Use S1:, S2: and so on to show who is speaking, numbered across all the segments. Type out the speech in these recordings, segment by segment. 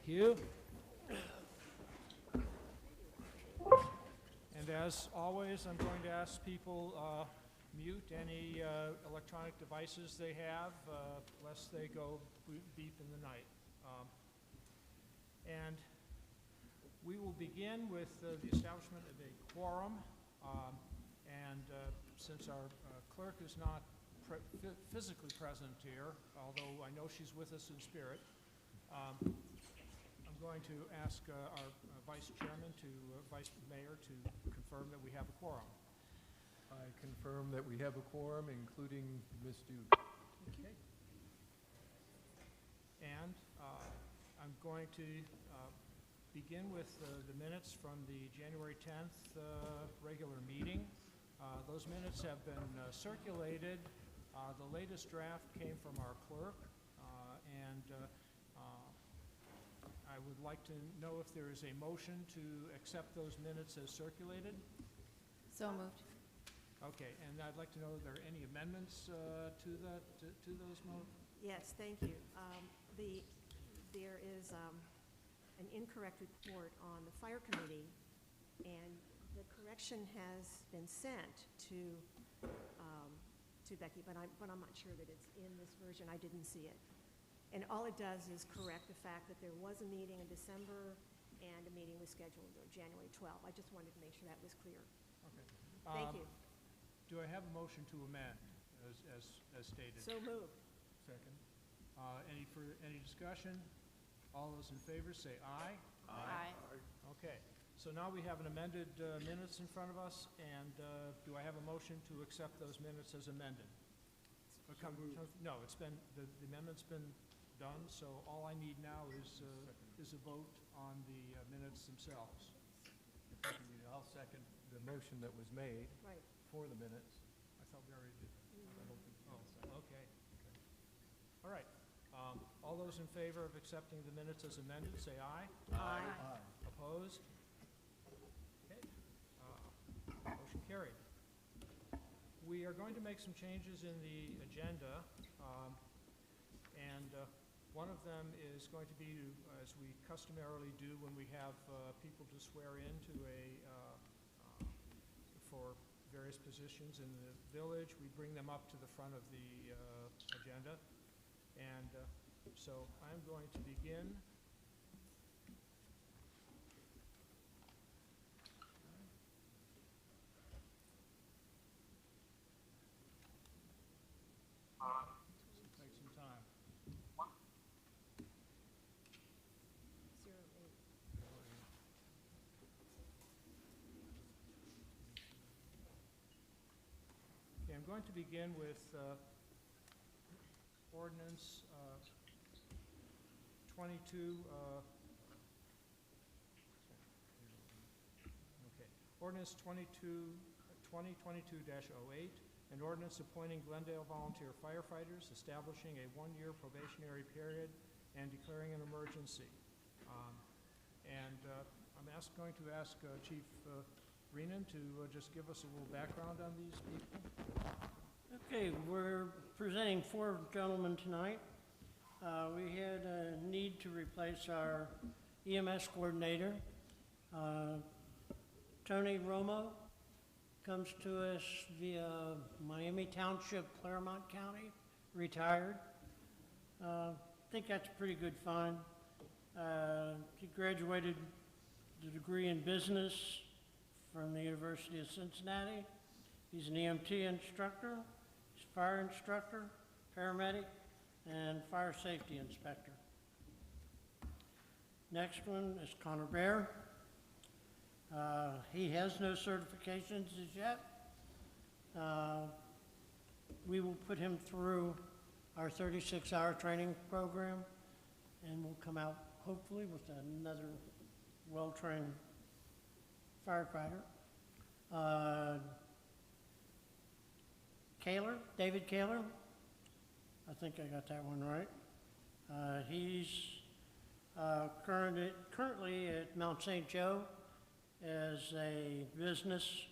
S1: Thank you. And as always, I'm going to ask people mute any electronic devices they have, lest they go beep in the night. And we will begin with the establishment of a quorum. Since our clerk is not physically present here, although I know she's with us in spirit, I'm going to ask our Vice Mayor to confirm that we have a quorum.
S2: I confirm that we have a quorum, including Ms. Duke.
S1: Okay. And I'm going to begin with the minutes from the January 10th regular meeting. Those minutes have been circulated. The latest draft came from our clerk, I would like to know if there is a motion to accept those minutes as circulated.
S3: So moved.
S1: Okay, and I'd like to know if there are any amendments to those motions.
S4: Yes, thank you. There is an incorrect report on the fire committee, and the correction has been sent to Becky, but I'm not sure that it's in this version. I didn't see it. And all it does is correct the fact that there was a meeting in December and a meeting was scheduled on January 12th. I just wanted to make sure that was clear.
S1: Okay.
S4: Thank you.
S1: Do I have a motion to amend as stated?
S4: So moved.
S1: Second. Any discussion? All those in favor say aye.
S3: Aye.
S1: Okay. So now we have an amended minutes in front of us, and do I have a motion to accept those minutes as amended? No, the amendment's been done, so all I need now is a vote on the minutes themselves.
S2: I'll second the motion that was made
S4: Right.
S2: for the minutes.
S1: I thought we already did.
S2: I don't think so.
S1: Oh, okay. All right. All those in favor of accepting the minutes as amended, say aye.
S4: Aye.
S1: Opposed? Okay. Motion carried. We are going to make some changes in the agenda, and one of them is going to be, as we customarily do when we have people to swear into for various positions in the village, we bring them up to the front of the agenda. And so I'm going to begin. Take some time.
S4: 08.
S1: Okay, I'm going to begin with Ordinance 22. Ordinance 2022-08, an ordinance appointing Glendale volunteer firefighters, establishing a one-year probationary period, and declaring an emergency. I'm going to ask Chief Reenan to just give us a little background on these people.
S5: Okay, we're presenting 4 gentlemen tonight. We had a need to replace our EMS coordinator. Tony Romo comes to us via Miami Township, Claremont County, retired. I think that's a pretty good find. He graduated with a degree in business from the University of Cincinnati. He's an EMT instructor, he's a fire instructor, paramedic, and fire safety inspector. Next one is Connor Bear. He has no certifications as yet. We will put him through our 36-hour training program, and we'll come out hopefully with another well-trained firefighter. David Kaler, I think I got that one right. He's currently at Mount St. Joe as a business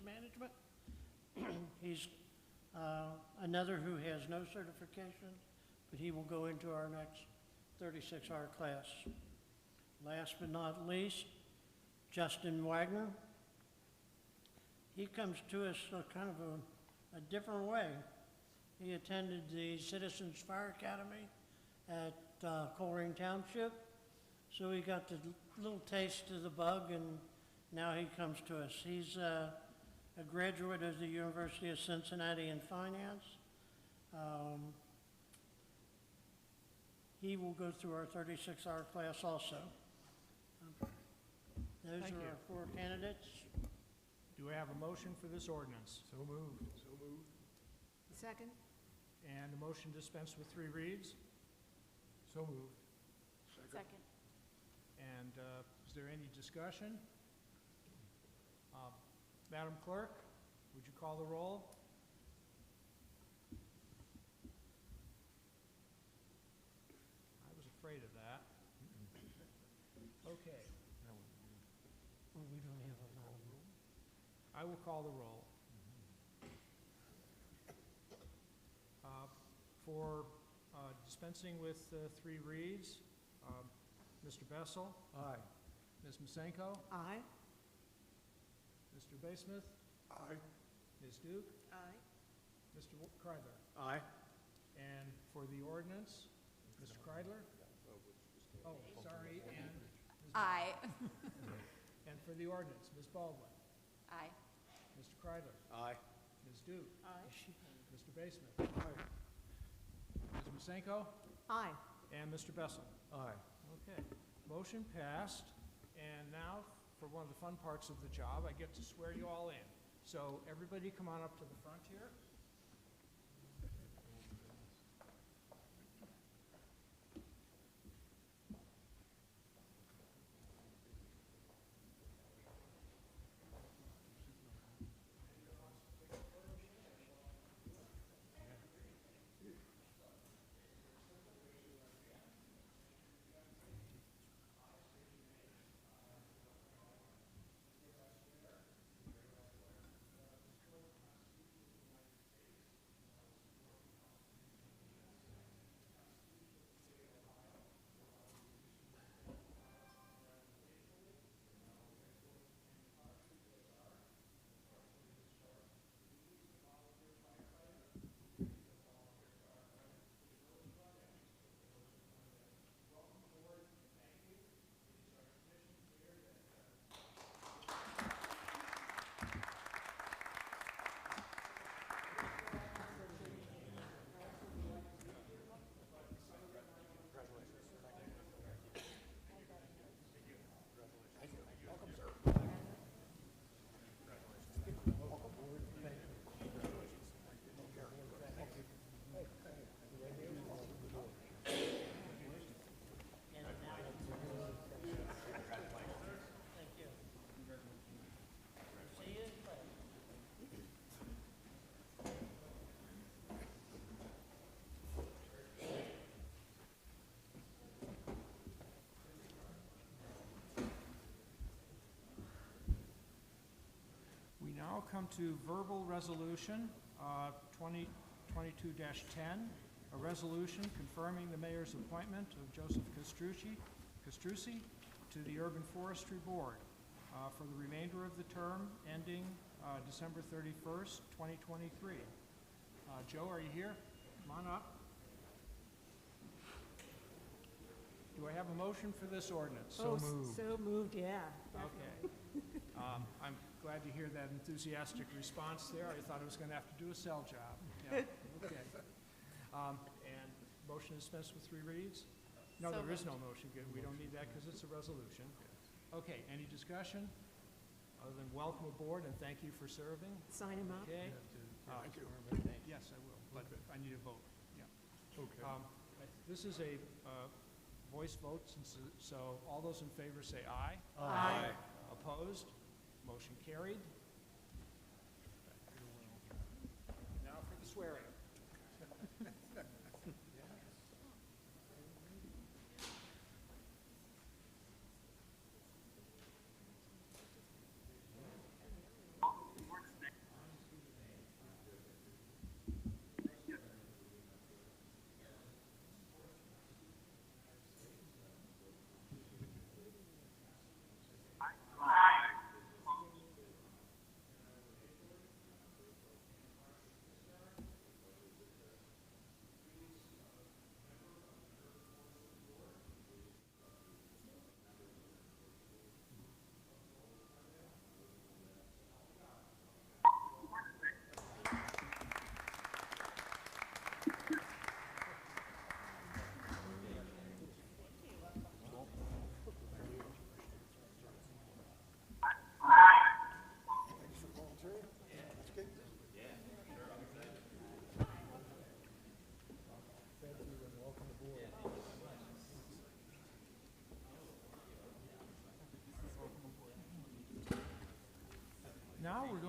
S5: management. He's another who has no certification, but he will go into our next 36-hour class. Last but not least, Justin Wagner. He comes to us kind of a different way. He attended the Citizens Fire Academy at Korum Township, so he got the little taste of the bug, and now he comes to us. He's a graduate of the University of Cincinnati in finance. He will go through our 36-hour class also. Those
S1: Thank
S5: are
S1: you.
S5: our 4 candidates.
S1: Do we have a motion for this ordinance?
S2: So moved. So moved.
S4: Second?
S1: And a motion dispense with 3 reads?
S2: So moved.
S3: Second.
S1: And is there any discussion? Madam Clerk, would you call the roll? I was afraid of that. Okay,
S5: Well, we don't have a lot of them.
S1: I will call the roll. For dispensing with 3 reads, Mr. Bessel,
S2: Aye.
S1: Ms. Masenko,
S4: Aye.
S1: Mr. Basemith,
S2: Aye.
S1: Ms. Duke,
S4: Aye.
S1: Mr. Kreidler.
S2: Aye.
S1: And for the ordinance, Mr. Kreidler? Oh, sorry, and Ms.
S3: Aye.
S1: And for the ordinance, Ms. Baldwin,
S3: Aye.
S1: Mr. Kreidler,
S2: Aye.
S1: Ms. Duke,
S4: Aye.
S1: Mr. Basemith,
S2: Aye.
S1: Ms. Masenko,
S4: Aye.
S1: and Mr. Bessel.
S2: Aye.
S1: Okay, motion passed, and now for one of the fun parts of the job, I get to swear you all in. So everybody come on up to the front here. Now come to verbal resolution 2022-10, a resolution confirming the mayor's appointment of Joseph Kostruchi to the Urban Forestry Board for the remainder of the term ending December 31st, 2023. Joe, are you here? Come on up. Do I have a motion for this ordinance?
S2: So moved.
S4: So moved, yeah.
S1: Okay. I'm glad to hear that enthusiastic response there. I thought I was going to have to do a sell job. Yeah, okay. And motion to dispense with 3 reads? No,
S3: So
S1: there is no motion. Good. We don't need that because it's a resolution. Okay, any discussion? Other than welcome aboard and thank you for serving.
S4: Sign him up.
S1: Okay?
S2: Thank you.
S1: Yes, I will, but I need a vote. Yeah.
S2: Okay.
S1: This is a voice vote, so all those in favor say aye.
S4: Aye.
S1: Opposed? Motion carried. Now for the swearing.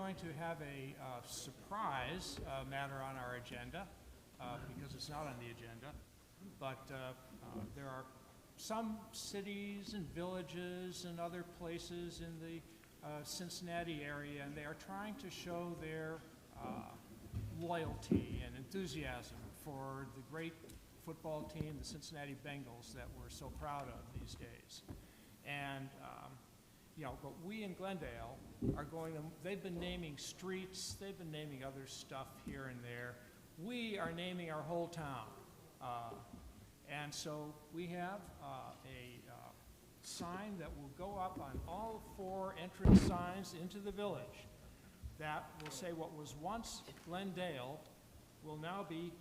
S1: going to have a surprise matter on our agenda because it's not on the agenda. But there are some cities and villages and other places in the Cincinnati area, and they are trying to show their loyalty and enthusiasm for the great football team, the Cincinnati Bengals, that we're so proud of these days. And, you know, but we in Glendale are going to, they've been naming streets, they've been naming other stuff here and there. We are naming our whole town. And so we have a sign that will go up on all 4 entrance signs into the village that will say what was once Glendale will now be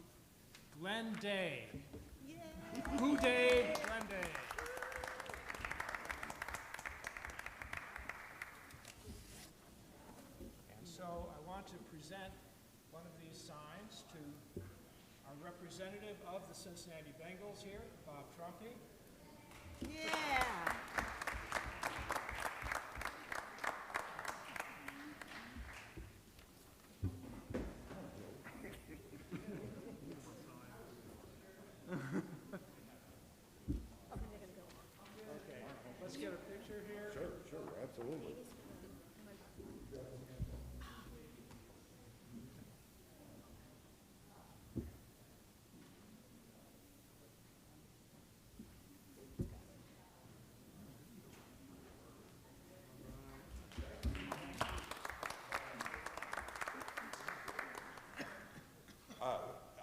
S1: Glenday. Who Day, Glenday. And so I want to present one of these signs to our representative of the Cincinnati Bengals here, Bob Trumpy.
S4: Yeah.
S1: Okay, let's get a picture here.
S6: Sure, absolutely.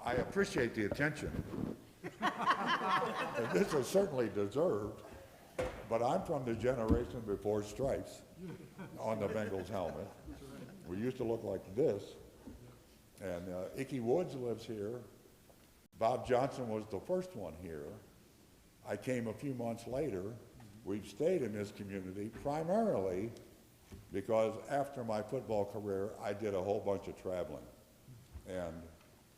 S6: I appreciate the attention. This is certainly deserved, but I'm from the generation before stripes on the Bengals helmet. We used to look like this, and Icky Woods lives here. Bob Johnson was the first one here. I came a few months later. We've stayed in this community primarily because after my football career, I did a whole bunch of traveling. And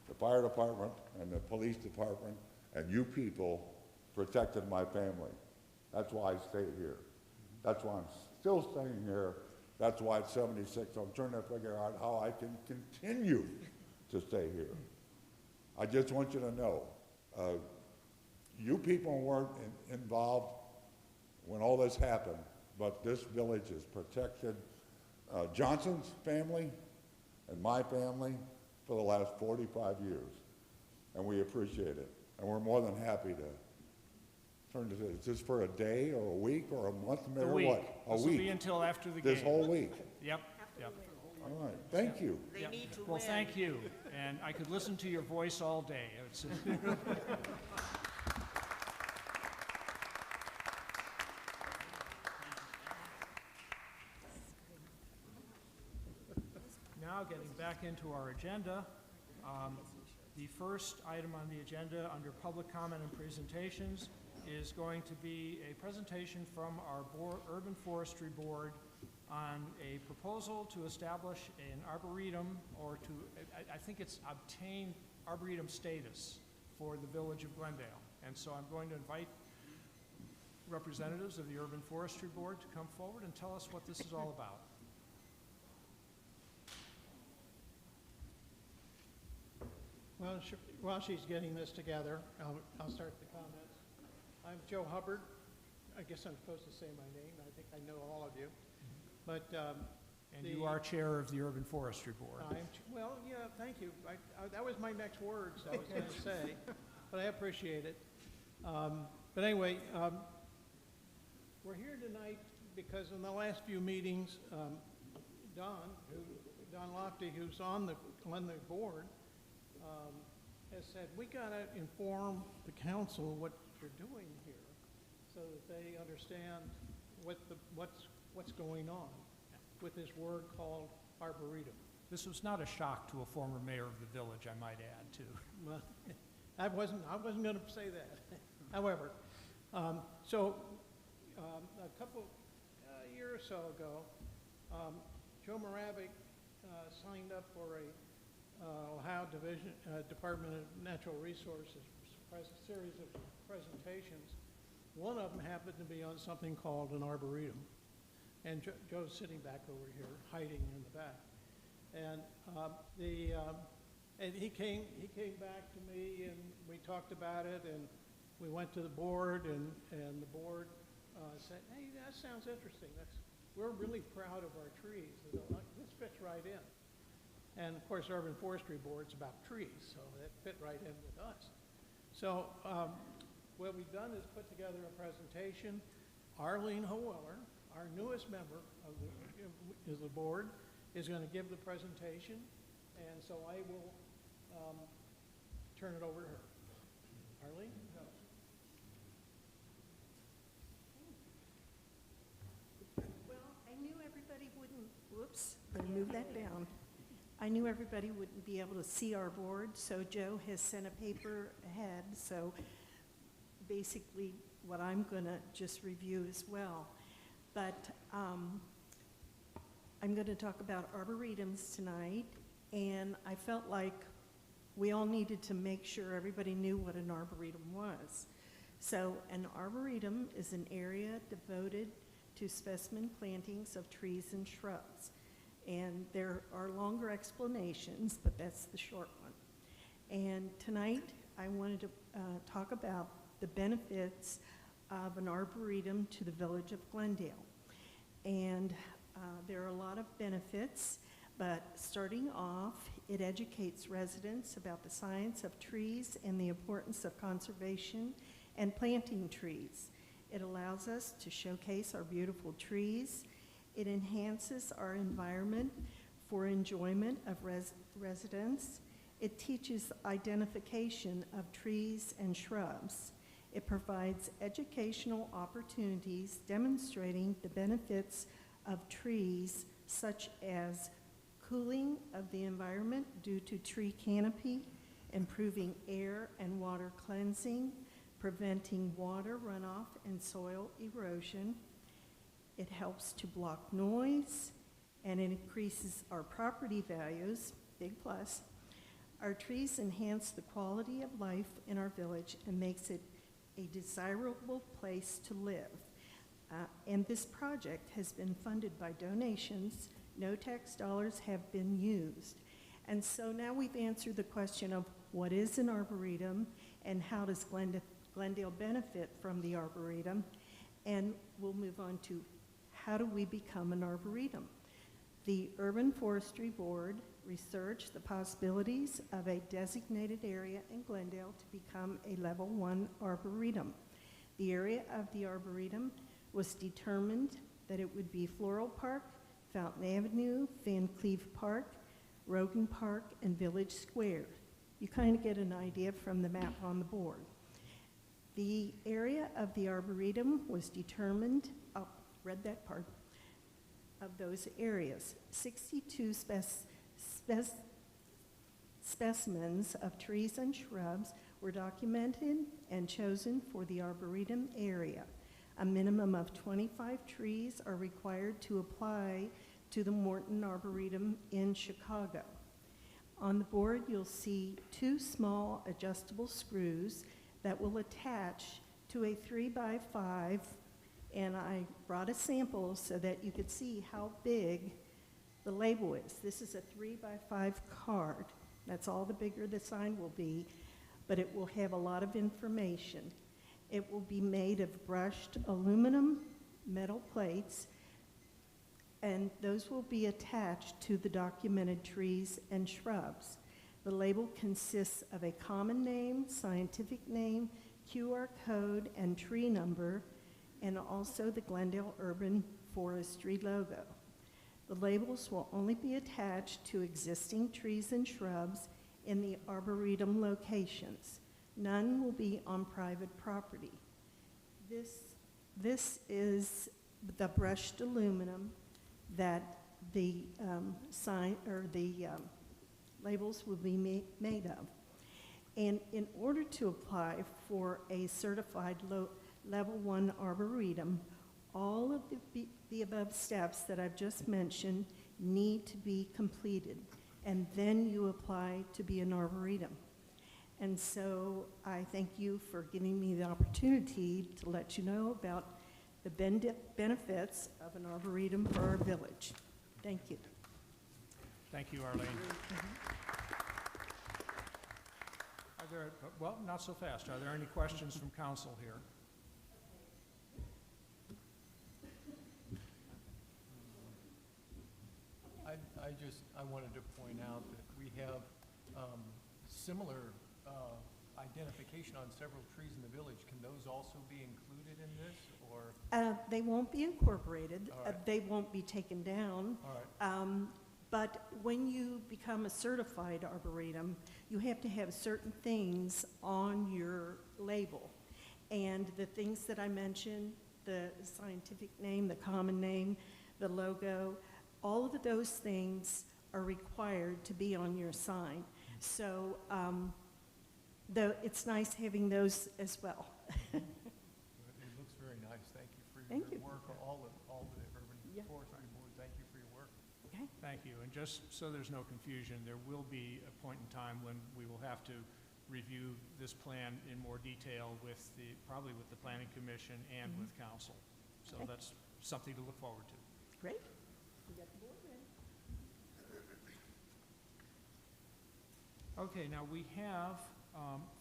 S6: the fire department and the police department and you people protected my family. That's why I stayed here. That's why I'm still staying here. That's why at 76, I'm trying to figure out how I can continue to stay here. I just want you to know, you people weren't involved when all this happened, but this village is protected. Johnson's family and my family for the last 45 years, and we appreciate it. And we're more than happy to turn to this. Is this for a day or a week or a month, Mayor?
S1: A week.
S6: What? A
S1: This
S6: week?
S1: will be until after the game.
S6: This whole week?
S1: Yep.
S6: All right, thank you.
S1: Yep. Well, thank you, and I could listen to your voice all day. It's Now, getting back into our agenda, the first item on the agenda under public comment and presentations is going to be a presentation from our Urban Forestry Board on a proposal to establish an arboretum, or to, I think it's obtain arboretum status for the village of Glendale. And so I'm going to invite representatives of the Urban Forestry Board to come forward and tell us what this is all about.
S7: Well, while she's getting this together, I'll start the comments. I'm Joe Hubbard. I guess I'm supposed to say my name. I think I know all of you. But
S1: And you are chair of the Urban Forestry Board.
S7: well, yeah, thank you. That was my next words I was going to say, but I appreciate it. But anyway, we're here tonight because in the last few meetings, Don Lochte, who's on the Glendale board, has said, we got to inform the council what you're doing here so that they understand what's going on with this word called Arboretum.
S1: This was not a shock to a former mayor of the village, I might add, too.
S7: Well, I wasn't going to say that. However, a couple year or so ago, Joe Moravec signed up for a Ohio Department of Natural Resources series of presentations. One of them happened to be on something called an arboretum. And Joe's sitting back over here, hiding in the back. And and he came back to me, and we talked about it, and we went to the board, and the board said, hey, that sounds interesting. We're really proud of our trees. This fits right in. And of course, Urban Forestry Board's about trees, so it fit right in with us. So what we've done is put together a presentation. Arlene Howeller, our newest member of the board, is going to give the presentation, and so I will turn it over to her. Arlene? No.
S4: Well, I knew everybody wouldn't, whoops, let me move that down. I knew everybody wouldn't be able to see our board, so Joe has sent a paper ahead, so basically what I'm going to just review as well. But I'm going to talk about arboretums tonight, and I felt like we all needed to make sure everybody knew what an arboretum was. So an arboretum is an area devoted to specimen plantings of trees and shrubs. And there are longer explanations, but that's the short one. And tonight, I wanted to talk about the benefits of an arboretum to the village of Glendale. And there are a lot of benefits, but starting off, it educates residents about the science of trees and the importance of conservation and planting trees. It allows us to showcase our beautiful trees. It enhances our environment for enjoyment of residents. It teaches identification of trees and shrubs. It provides educational opportunities demonstrating the benefits of trees, such as cooling of the environment due to tree canopy, improving air and water cleansing, preventing water runoff and soil erosion. It helps to block noise, and it increases our property values, big plus. Our trees enhance the quality of life in our village and makes it a desirable place to live. And this project has been funded by donations. No tax dollars have been used. And so now we've answered the question of what is an arboretum and how does Glendale benefit from the arboretum, and we'll move on to how do we become an arboretum. The Urban Forestry Board researched the possibilities of a designated area in Glendale to become a level 1 arboretum. The area of the arboretum was determined that it would be Floral Park, Fountain Avenue, Van Cleve Park, Rogan Park, and Village Square. You kind of get an idea from the map on the board. The area of the arboretum was determined, read that part, of those areas. 62 specimens of trees and shrubs were documented and chosen for the arboretum area. A minimum of 25 trees are required to apply to the Morton Arboretum in Chicago. On the board, you'll see 2 small adjustable screws that will attach to a 3x5, and I brought a sample so that you could see how big the label is. This is a 3x5 card. That's all the bigger the sign will be, but it will have a lot of information. It will be made of brushed aluminum metal plates, and those will be attached to the documented trees and shrubs. The label consists of a common name, scientific name, QR code, and tree number, and also the Glendale Urban Forestry logo. The labels will only be attached to existing trees and shrubs in the arboretum locations. None will be on private property. This is the brushed aluminum that the labels will be made of. And in order to apply for a certified level 1 arboretum, all of the above steps that I've just mentioned need to be completed, and then you apply to be an arboretum. And so I thank you for giving me the opportunity to let you know about the benefits of an arboretum for our village. Thank you.
S1: Thank you, Arlene. Are there, well, not so fast. Are there any questions from council here?
S2: I wanted to point out that we have similar identification on several trees in the village. Can those also be included in this, or?
S4: They won't be incorporated.
S2: All right.
S4: They won't be taken down.
S2: All right.
S4: But when you become a certified arboretum, you have to have certain things on your label. And the things that I mentioned, the scientific name, the common name, the logo, all of those things are required to be on your sign. So it's nice having those as well.
S2: It looks very nice. Thank you for
S4: Thank
S2: your
S4: you.
S2: work, all the urban
S4: Yeah.
S2: forestry board. Thank you for your work.
S4: Okay?
S1: Thank you. And just so there's no confusion, there will be a point in time when we will have to review this plan in more detail with probably with the Planning Commission and with council. So
S4: Okay.
S1: that's something to look forward to.
S4: Great. We got the board ready.
S1: Okay, now we have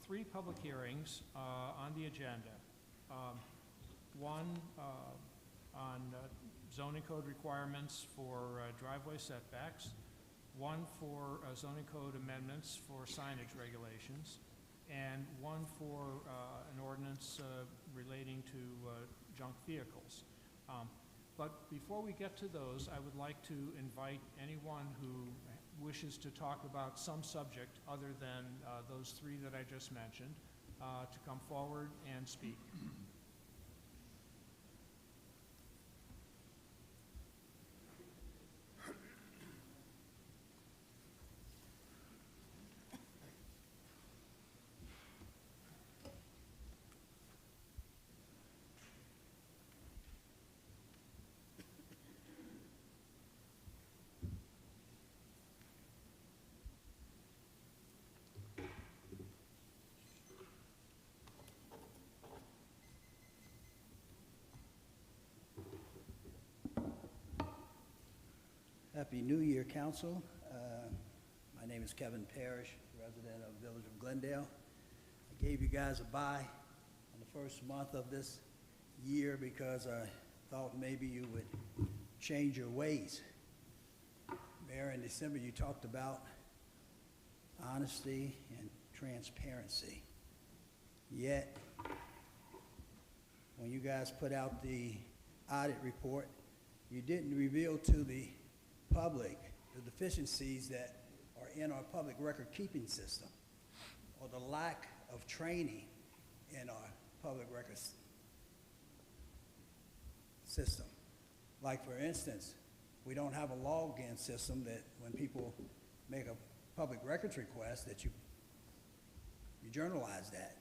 S1: 3 public hearings on the agenda. One on zoning code requirements for driveway setbacks, one for zoning code amendments for signage regulations, and one for an ordinance relating to junk vehicles. But before we get to those, I would like to invite anyone who wishes to talk about some subject other than those 3 that I just mentioned to come forward and speak.
S8: Happy New Year, Council. My name is Kevin Parrish, resident of the Village of Glendale. I gave you guys a bye on the first month of this year because I thought maybe you would change your ways. Mayor, in December you talked about honesty and transparency. Yet, when you guys put out the audit report, you didn't reveal to the public the deficiencies that are in our public record keeping system, or the lack of training in our public records system. Like, for instance, we don't have a login system that when people make a public records request that you journalize that.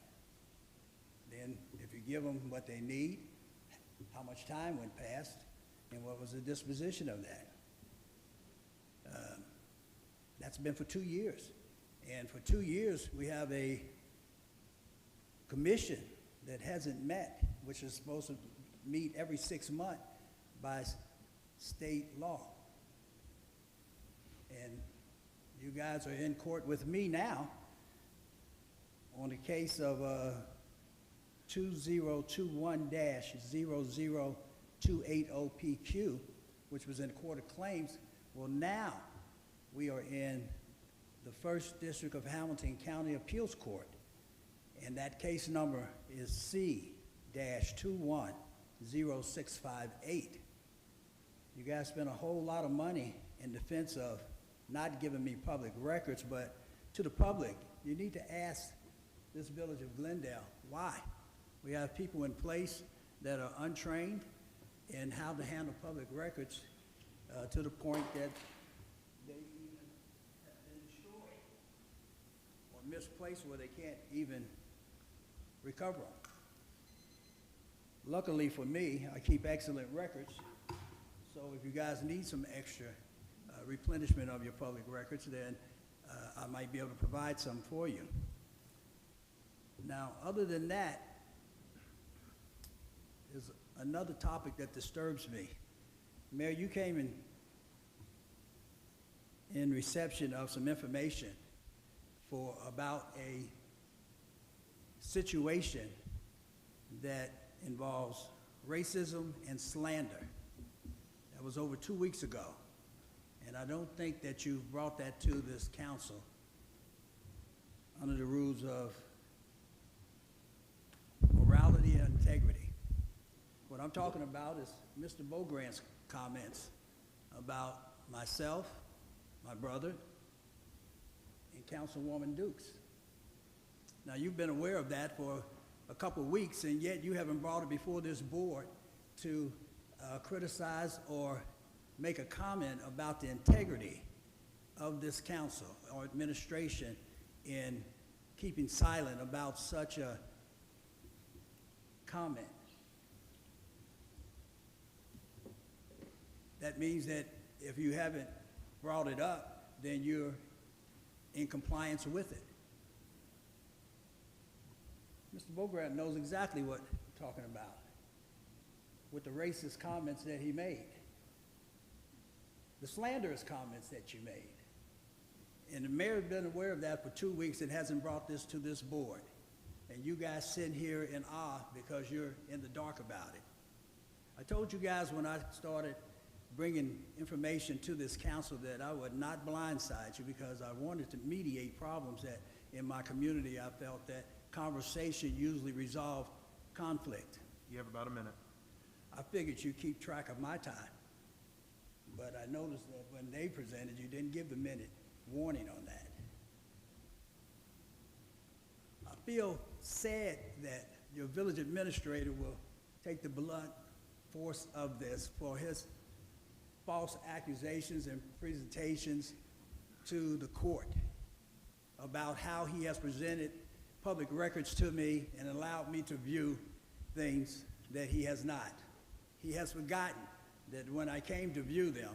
S8: Then if you give them what they need, how much time went past, and what was the disposition of that. That's been for 2 years. And for 2 years, we have a commission that hasn't met, which is supposed to meet every 6 months by state law. And you guys are in court with me now on the case of 2021-00280PQ, which was in the Court of Claims. Well, now we are in the 1st District of Hamilton County Appeals Court, and that case number is C-210658. You guys spent a whole lot of money in defense of not giving me public records, but to the public, you need to ask this village of Glendale why. We have people in place that are untrained in how to handle public records to the point that they even have been destroyed or misplaced where they can't even recover them. Luckily for me, I keep excellent records, so if you guys need some extra replenishment of your public records, then I might be able to provide some for you. Now, other than that, there's another topic that disturbs me. Mayor, you came in reception of some information about a situation that involves racism and slander. That was over 2 weeks ago. And I don't think that you've brought that to this council under the rules of morality and integrity. What I'm talking about is Mr. Beaugrand's comments about myself, my brother, and Councilwoman Dukes. Now, you've been aware of that for a couple of weeks, and yet you haven't brought it before this board to criticize or make a comment about the integrity of this council or administration in keeping silent about such a comment. That means that if you haven't brought it up, then you're in compliance with it. Mr. Beaugrand knows exactly what I'm talking about with the racist comments that he made, the slanderous comments that you made. And the mayor has been aware of that for 2 weeks and hasn't brought this to this board. And you guys sitting here in awe because you're in the dark about it. I told you guys when I started bringing information to this council that I would not blindside you because I wanted to mediate problems that in my community I felt that conversation usually resolved conflict.
S9: You have about a minute.
S8: I figured you'd keep track of my time. But I noticed that when they presented, you didn't give the minute warning on that. I feel sad that your village administrator will take the blunt force of this for his false accusations and presentations to the court about how he has presented public records to me and allowed me to view things that he has not. He has forgotten that when I came to view them,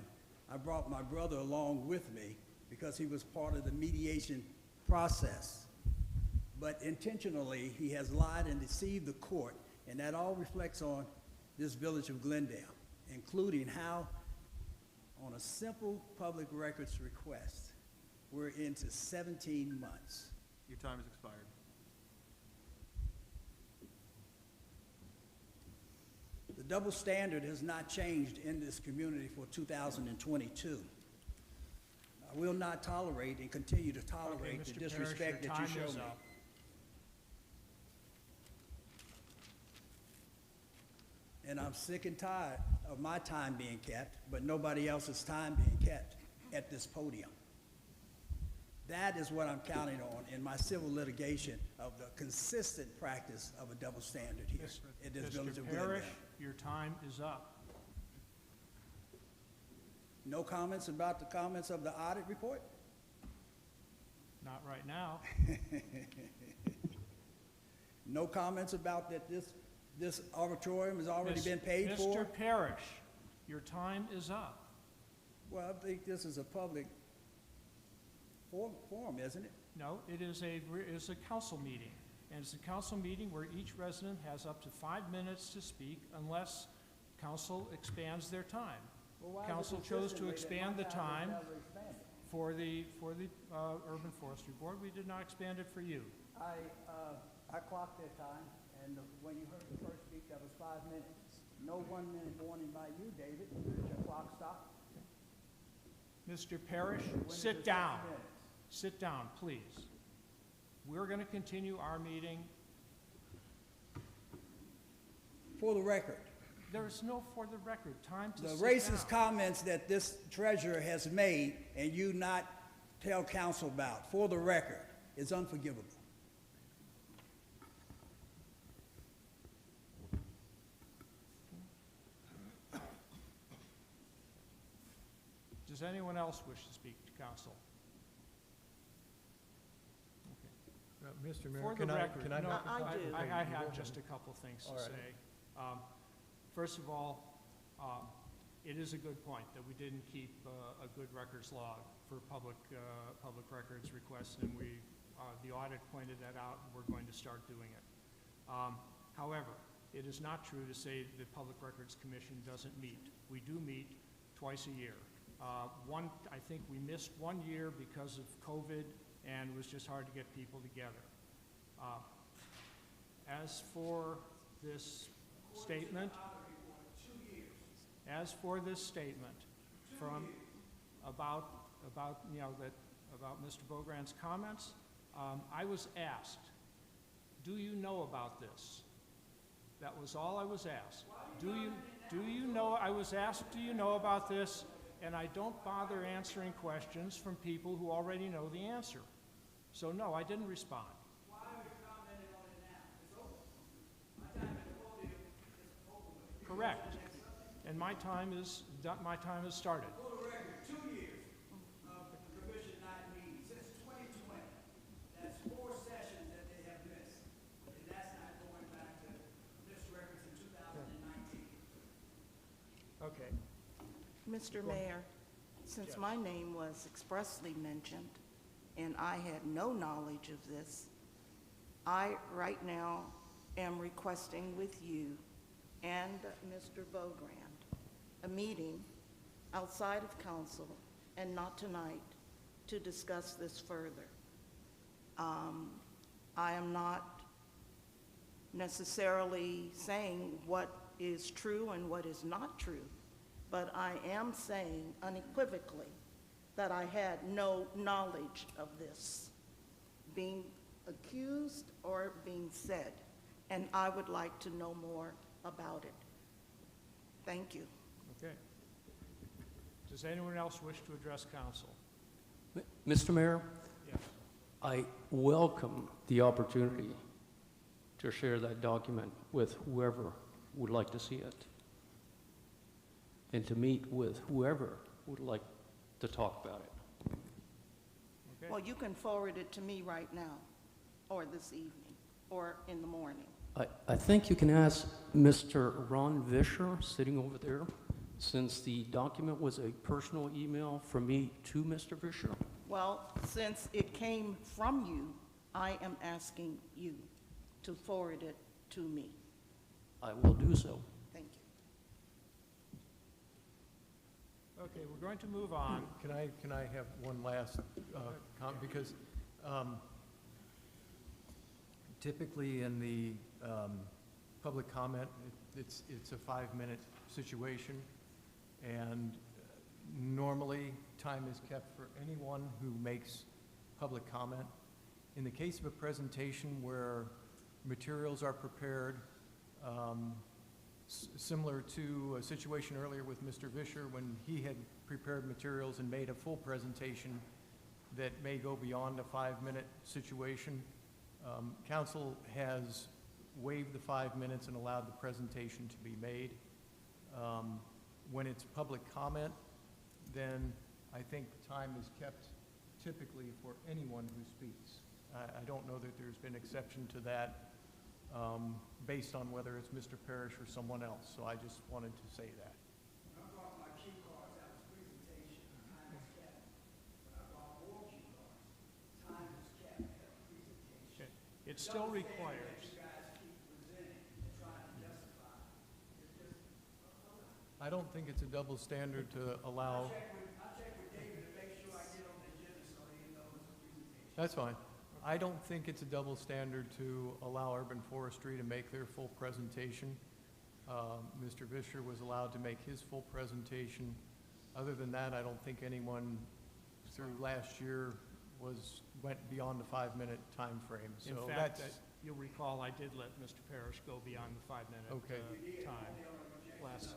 S8: I brought my brother along with me because he was part of the mediation process. But intentionally, he has lied and deceived the court, and that all reflects on this village of Glendale, including how on a simple public records request, we're into 17 months.
S9: Your time has expired.
S8: The double standard has not changed in this community for 2022. I will not tolerate and continue to tolerate the disrespect that you show me. And I'm sick and tired of my time being kept, but nobody else's time being kept at this podium. That is what I'm counting on in my civil litigation of the consistent practice of a double standard here in this village of Glendale.
S1: Mr. Parrish, your time is up.
S8: No comments about the comments of the audit report?
S1: Not right now.
S8: No comments about that this auditorium has already been paid for?
S1: Mr. Parrish, your time is up.
S8: Well, I think this is a public forum, isn't it?
S1: No, it is a council meeting. And it's a council meeting where each resident has up to 5 minutes to speak unless council expands their time.
S8: Well, why is it
S1: Council chose to
S8: consistently that
S1: expand
S8: my
S1: the
S8: time
S1: time
S8: was never expanded?
S1: for the Urban Forestry Board. We did not expand it for you.
S8: I clocked that time, and when you heard the first speak, that was 5 minutes. No 1 minute warning by you, David. Your clock stopped.
S1: Mr. Parrish,
S8: When is
S1: sit
S8: the 6
S1: down.
S8: minutes?
S1: Sit down, please. We're going to continue our meeting.
S8: For the record,
S1: There is no for the record time to
S8: the
S1: sit
S8: racist
S1: down.
S8: comments that this treasurer has made and you not tell council about, for the record, is unforgivable.
S1: Does anyone else wish to speak to council?
S2: Mr. Mayor,
S1: For the
S2: can I,
S1: record,
S2: can I
S1: no,
S2: make a couple of
S1: I
S2: things?
S1: have just a couple things to
S2: All right.
S1: say. First of all, it is a good point that we didn't keep a good records log for public records requests, and the audit pointed that out, and we're going to start doing it. However, it is not true to say the Public Records Commission doesn't meet. We do meet twice a year. I think we missed 1 year because of COVID, and it was just hard to get people together. As for this statement, from about Mr. Beaugrand's comments, I was asked, do you know about this? That was all I was asked. Do you know, I was asked, do you know about this? And I don't bother answering questions from people who already know the answer. So no, I didn't respond.
S8: Why are you commenting on it now? It's over. My time at the podium is over with.
S1: Correct. And my time has started.
S8: For the record, 2 years of the commission not meeting since 2020. That's 4 sessions that they have missed. And that's not going back to missed records in 2019.
S1: Okay.
S10: Mr. Mayor, since my name was expressly mentioned and I had no knowledge of this, I right now am requesting with you and Mr. Beaugrand a meeting outside of council and not tonight to discuss this further. I am not necessarily saying what is true and what is not true, but I am saying unequivocally that I had no knowledge of this being accused or being said, and I would like to know more about it. Thank you.
S1: Okay. Does anyone else wish to address council?
S11: Mr. Mayor,
S1: Yes.
S11: I welcome the opportunity to share that document with whoever would like to see it, and to meet with whoever would like to talk about it.
S1: Okay.
S10: Well, you can forward it to me right now, or this evening, or in the morning.
S11: I think you can ask Mr. Ron Vischer, sitting over there, since the document was a personal email from me to Mr. Vischer.
S10: Well, since it came from you, I am asking you to forward it to me.
S11: I will do so.
S10: Thank you.
S1: Okay, we're going to move on.
S2: Can I have one last comment? Because typically in the public comment, it's a 5-minute situation, and normally time is kept for anyone who makes public comment. In the case of a presentation where materials are prepared, similar to a situation earlier with Mr. Vischer when he had prepared materials and made a full presentation that may go beyond a 5-minute situation, council has waived the 5 minutes and allowed the presentation to be made. When it's public comment, then I think time is kept typically for anyone who speaks. I don't know that there's been exception to that based on whether it's Mr. Parrish or someone else, so I just wanted to say that.
S8: When I brought my cue cards, that was presentation, time is kept. When I brought more cue cards, time is kept at presentation.
S1: Okay. It still requires.
S8: You guys keep presenting and trying to justify. It's just,
S2: I don't think it's a double standard to allow.
S8: I check with David to make sure I get on the agenda so he knows it's a presentation.
S2: That's fine. I don't think it's a double standard to allow Urban Forestry to make their full presentation. Mr. Vischer was allowed to make his full presentation. Other than that, I don't think anyone through last year went beyond the 5-minute time frame.
S1: In
S2: So
S1: fact,
S2: that's
S1: you'll recall I did let Mr. Parrish go beyond the 5-minute
S2: Okay.
S1: time last.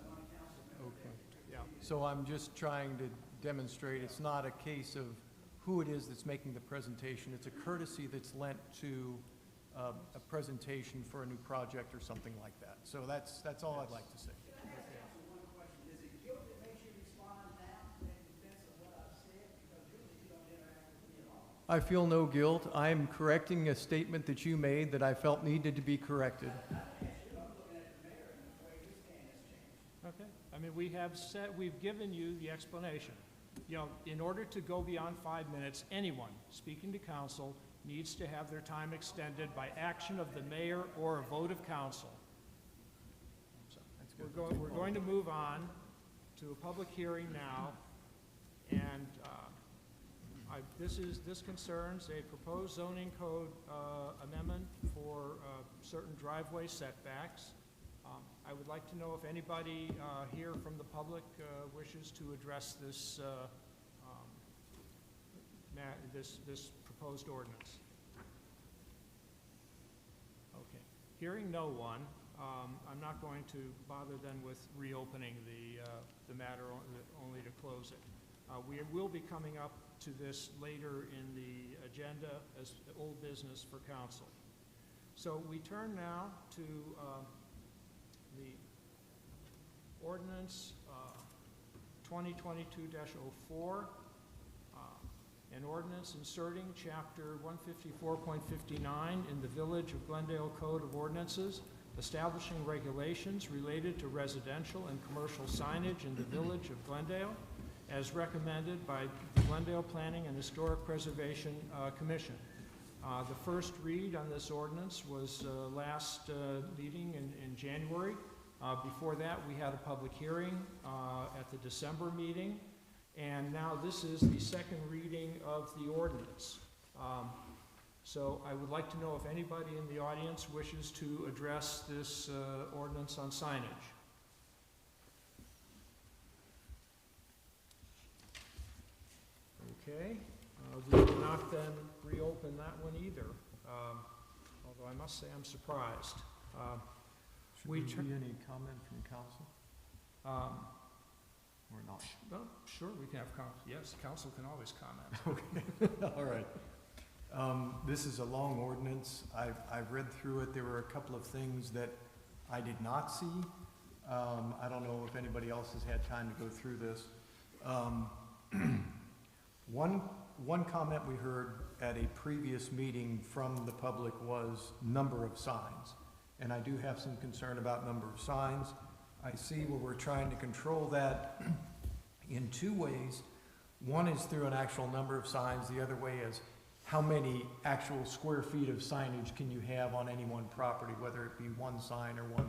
S2: okay.
S1: Yeah.
S2: So I'm just trying to demonstrate it's not a case of who it is that's making the presentation. It's a courtesy that's lent to a presentation for a new project or something like that. So that's all I'd like to say.
S8: Can I ask counsel one question? Is it guilt that makes you respond now in defense of what I've said? Because usually you don't interact with me at all.
S2: I feel no guilt. I'm correcting a statement that you made that I felt needed to be corrected.
S1: Okay. I mean, we've given you the explanation. You know, in order to go beyond 5 minutes, anyone speaking to council needs to have their time extended by action of the mayor or a vote of council. We're going to move on to a public hearing now And this concerns a proposed zoning code amendment for certain driveway setbacks. I would like to know if anybody here from the public wishes to address this this proposed ordinance. Okay. Hearing no one, I'm not going to bother then with reopening the matter, only to close it. We will be coming up to this later in the agenda as old business for council. So we turn now to the ordinance 2022-04, an ordinance inserting chapter 154.59 in the Village of Glendale Code of Ordinances, establishing regulations related to residential and commercial signage in the Village of Glendale, as recommended by the Glendale Planning and Historic Preservation Commission. The first read on this ordinance was last meeting in January. Before that, we had a public hearing at the December meeting, and now this is the second reading of the ordinance. So I would like to know if anybody in the audience wishes to address this ordinance on signage. Okay, we will not then reopen that one either, although I must say I'm surprised.
S2: Should there be any comment from council or not?
S1: Well, sure, we can have yes, council can always comment.
S2: Okay, all right. This is a long ordinance. I've read through it. There were a couple of things that I did not see. I don't know if anybody else has had time to go through this. One comment we heard at a previous meeting from the public was number of signs. And I do have some concern about number of signs. I see where we're trying to control that in two ways. One is through an actual number of signs. The other way is how many actual square feet of signage can you have on any one property, whether it be one sign or one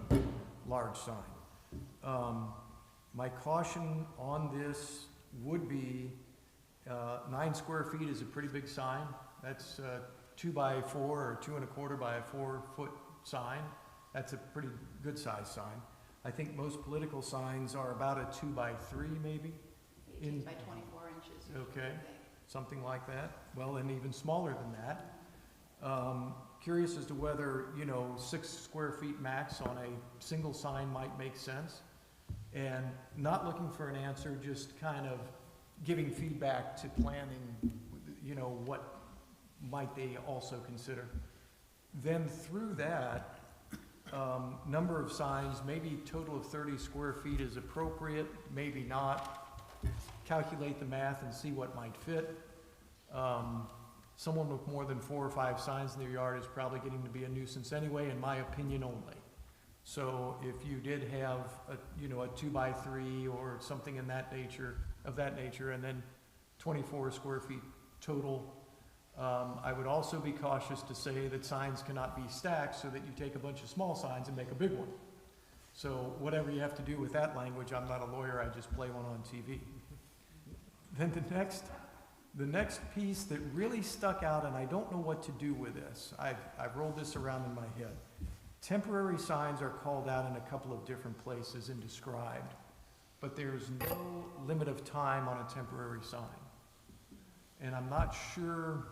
S2: large sign. My caution on this would be 9 square feet is a pretty big sign. That's 2 by 4 or 2 1/4 by a 4-foot sign. That's a pretty good size sign. I think most political signs are about a 2 by 3 maybe.
S3: 18 by 24 inches.
S2: Okay, something like that. Well, and even smaller than that. Curious as to whether, 6 square feet max on a single sign might make sense. And not looking for an answer, just kind of giving feedback to planning, what might they also consider. Then through that, number of signs, maybe total of 30 square feet is appropriate, maybe not. Calculate the math and see what might fit. Someone with more than 4 or 5 signs in their yard is probably getting to be a nuisance anyway, in my opinion only. So if you did have a 2 by 3 or something of that nature, and then 24 square feet total, I would also be cautious to say that signs cannot be stacked so that you take a bunch of small signs and make a big one. So whatever you have to do with that language, I'm not a lawyer, I just play one on TV. Then the next piece that really stuck out, and I don't know what to do with this, I've rolled this around in my head. Temporary signs are called out in a couple of different places and described, but there's no limit of time on a temporary sign. And I'm not sure,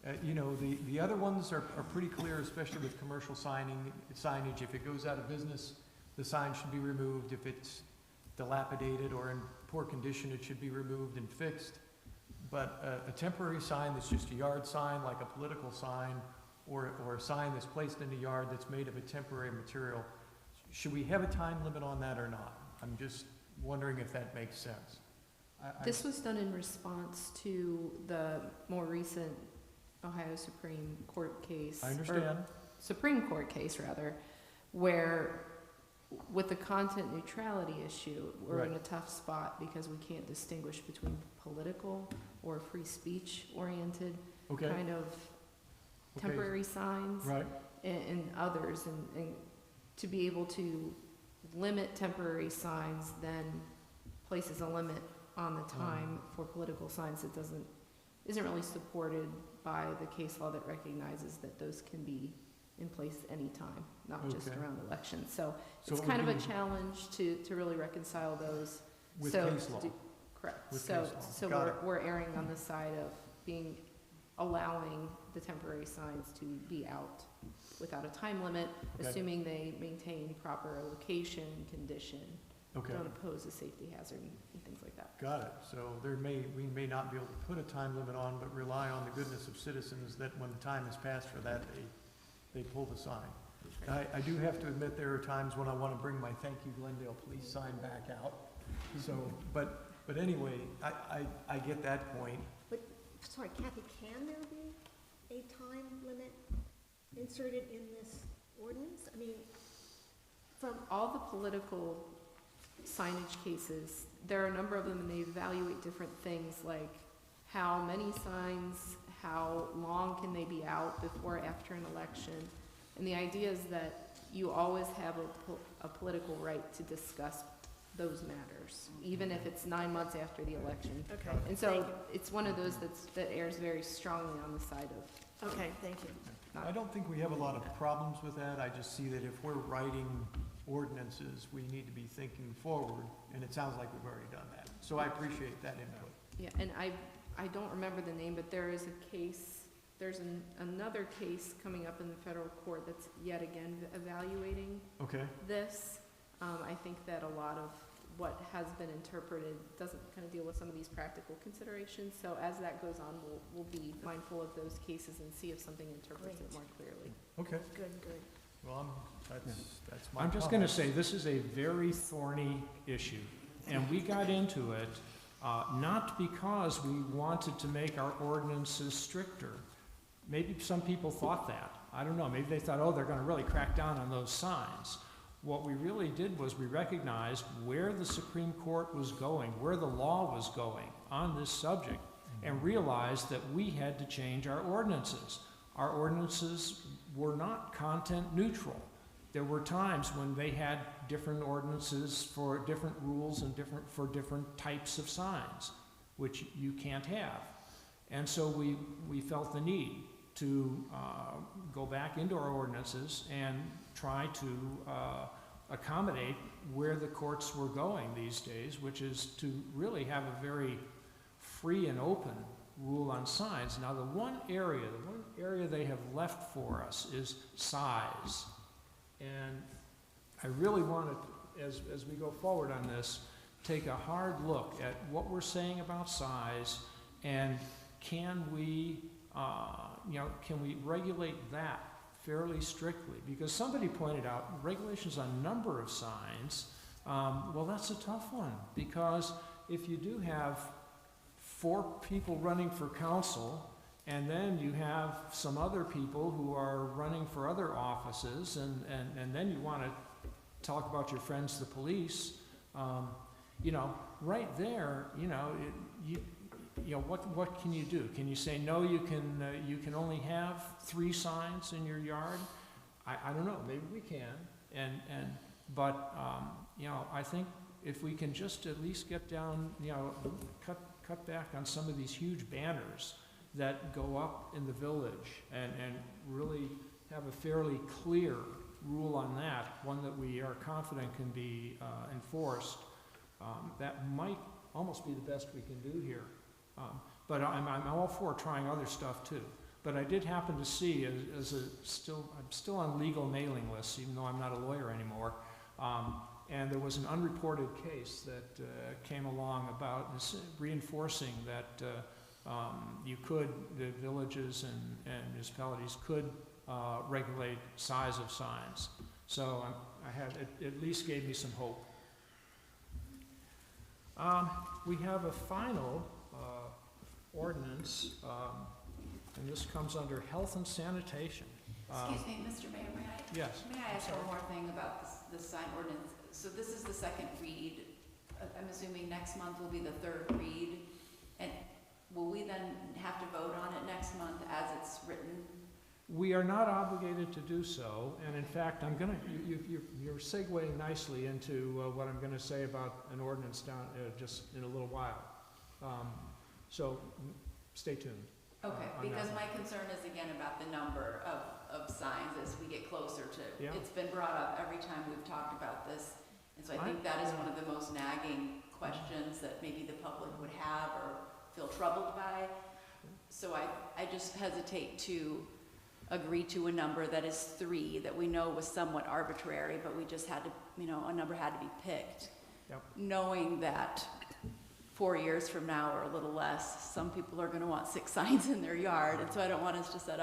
S2: the other ones are pretty clear, especially with commercial signage. If it goes out of business, the sign should be removed. If it's dilapidated or in poor condition, it should be removed and fixed. But a temporary sign that's just a yard sign, like a political sign, or a sign that's placed in a yard that's made of a temporary material, should we have a time limit on that or not? I'm just wondering if that makes sense.
S12: This was done in response to the more recent Ohio Supreme Court case.
S2: I understand.
S12: Or Supreme Court case, rather, where with the content neutrality issue, we're in a tough spot because we can't distinguish between political or free speech oriented kind of temporary signs and others. And to be able to limit temporary signs then places a limit on the time for political signs. It isn't really supported by the case law that recognizes that those can be in place anytime, not just
S2: Okay.
S12: around elections. So
S2: So
S12: it's
S2: it
S12: kind of
S2: would
S12: a
S2: be
S12: challenge to really reconcile those.
S2: with
S12: So
S2: case law.
S12: Correct.
S2: With
S12: So,
S2: case law.
S12: so
S2: Got
S12: we're erring on the side of allowing the temporary signs to be out without a time limit,
S2: Okay.
S12: assuming they maintain proper location, condition,
S2: Okay,
S12: don't pose a safety hazard and things like that.
S2: got it. So we may not be able to put a time limit on, but rely on the goodness of citizens that when the time is passed for that, they pull the sign. I do have to admit, there are times when I want to bring my "Thank you Glendale" police sign back out. So, but anyway, I get that point.
S4: But, sorry, Kathy, can there be a time limit inserted in this ordinance? I mean, from,
S12: All the political signage cases, there are a number of them, and they evaluate different things like how many signs, how long can they be out before or after an election. And the idea is that you always have a political right to discuss those matters, even if it's 9 months after the election.
S4: okay,
S12: And
S4: thank
S12: so
S4: you.
S12: it's one of those that errs very strongly on the side of
S4: Okay, thank you.
S2: I don't think we have a lot of problems with that. I just see that if we're writing ordinances, we need to be thinking forward, and it sounds like we've already done that. So I appreciate that input.
S12: Yeah, and I don't remember the name, but there is a case, there's another case coming up in the federal court that's yet again evaluating
S2: Okay,
S12: this. I think that a lot of what has been interpreted doesn't kind of deal with some of these practical considerations. So as that goes on, we'll be mindful of those cases and see if something interprets it
S4: Great.
S12: more clearly.
S2: okay.
S4: Good.
S2: Well, that's my
S1: I'm just going to
S2: comment.
S1: say, this is a very thorny issue, and we got into it not because we wanted to make our ordinances stricter. Maybe some people thought that. I don't know. Maybe they thought, oh, they're going to really crack down on those signs. What we really did was we recognized where the Supreme Court was going, where the law was going on this subject, and realized that we had to change our ordinances. Our ordinances were not content neutral. There were times when they had different ordinances for different rules and for different types of signs, which you can't have. And so we felt the need to go back into our ordinances and try to accommodate where the courts were going these days, which is to really have a very free and open rule on signs. Now, the one area they have left for us is size. And I really want to, as we go forward on this, take a hard look at what we're saying about size, and can we regulate that fairly strictly? Because somebody pointed out regulations on number of signs. Well, that's a tough one, because if you do have 4 people running for council, and then you have some other people who are running for other offices, and then you want to talk about your friends, the police, right there, what can you do? Can you say, no, you can only have 3 signs in your yard? I don't know, maybe we can, but I think if we can just at least get down, cut back on some of these huge banners that go up in the village, and really have a fairly clear rule on that, one that we are confident can be enforced, that might almost be the best we can do here. But I'm all for trying other stuff too. But I did happen to see, I'm still on legal mailing lists, even though I'm not a lawyer anymore, and there was an unreported case that came along about reinforcing that the villages and municipalities could regulate size of signs. So it at least gave me some hope. We have a final ordinance, and this comes under health and sanitation.
S3: Excuse me, Mr. Mayor,
S2: Yes.
S3: may I ask one more thing about this sign ordinance? So this is the second read. I'm assuming next month will be the third read. And will we then have to vote on it next month as it's written?
S1: We are not obligated to do so, and in fact, I'm gonna, you're segueing nicely into what I'm gonna say about an ordinance down, just in a little while. So, stay tuned.
S3: Okay,
S1: on
S3: because
S1: that
S3: my concern is again about the number of signs as we get closer to,
S1: Yeah.
S3: it's been brought up every time we've talked about this. And so I think that is one of the most nagging questions that maybe the public would have or feel troubled by. So I just hesitate to agree to a number that is 3, that we know was somewhat arbitrary, but we just had to, a number had to be picked.
S1: Yep.
S3: Knowing that 4 years from now or a little less, some people are gonna want 6 signs in their yard, and so I don't want us to set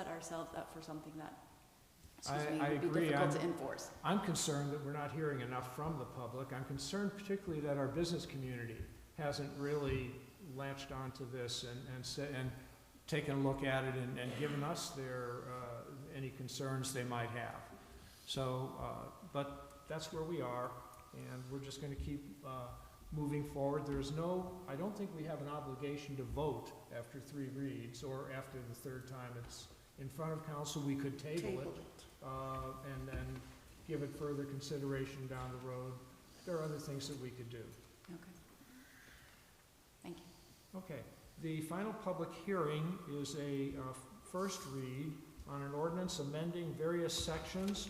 S3: ourselves up for something that,
S1: I
S3: would be
S1: agree.
S3: difficult to enforce.
S1: I'm concerned that we're not hearing enough from the public. I'm concerned particularly that our business community hasn't really latched onto this and taken a look at it and given us their, any concerns they might have. So, but that's where we are, and we're just gonna keep, moving forward. I don't think we have an obligation to vote after 3 reads or after the 3rd time it's in front of council. We could table it, and then give it further consideration down the road. There are other things that we could do.
S3: Okay. Thank you.
S1: Okay, the final public hearing is a first read on an ordinance amending various sections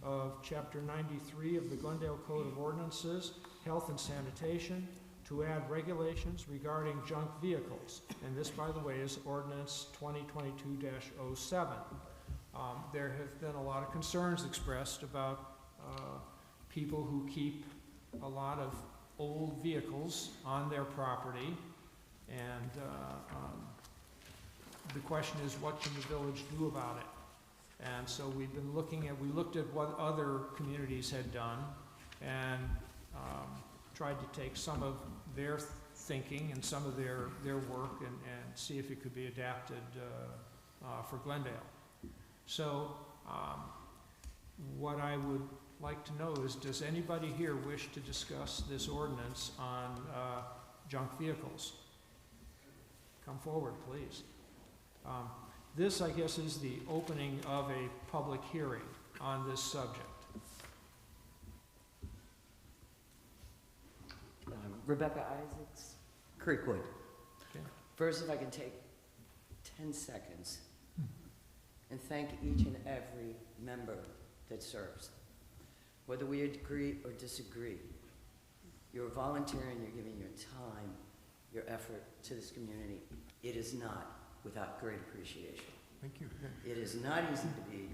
S1: of Chapter 93 of the Glendale Code of Ordinances, Health and Sanitation, to add regulations regarding junk vehicles. And this, by the way, is Ordinance 2022-07. There have been a lot of concerns expressed about people who keep a lot of old vehicles on their property. And the question is, what can the village do about it? And so we looked at what other communities had done and tried to take some of their thinking and some of their work and see if it could be adapted for Glendale. So what I would like to know is, does anybody here wish to discuss this ordinance on junk vehicles? Come forward, please. This, I guess, is the opening of a public hearing on this subject.
S13: Rebecca Isaacs, Creekwood.
S1: Okay.
S13: First, if I can take 10 seconds and thank each and every member that serves. Whether we agree or disagree, you're volunteering, you're giving your time, your effort to this community. It is not without great appreciation.
S2: Thank you.
S13: It is not easy to be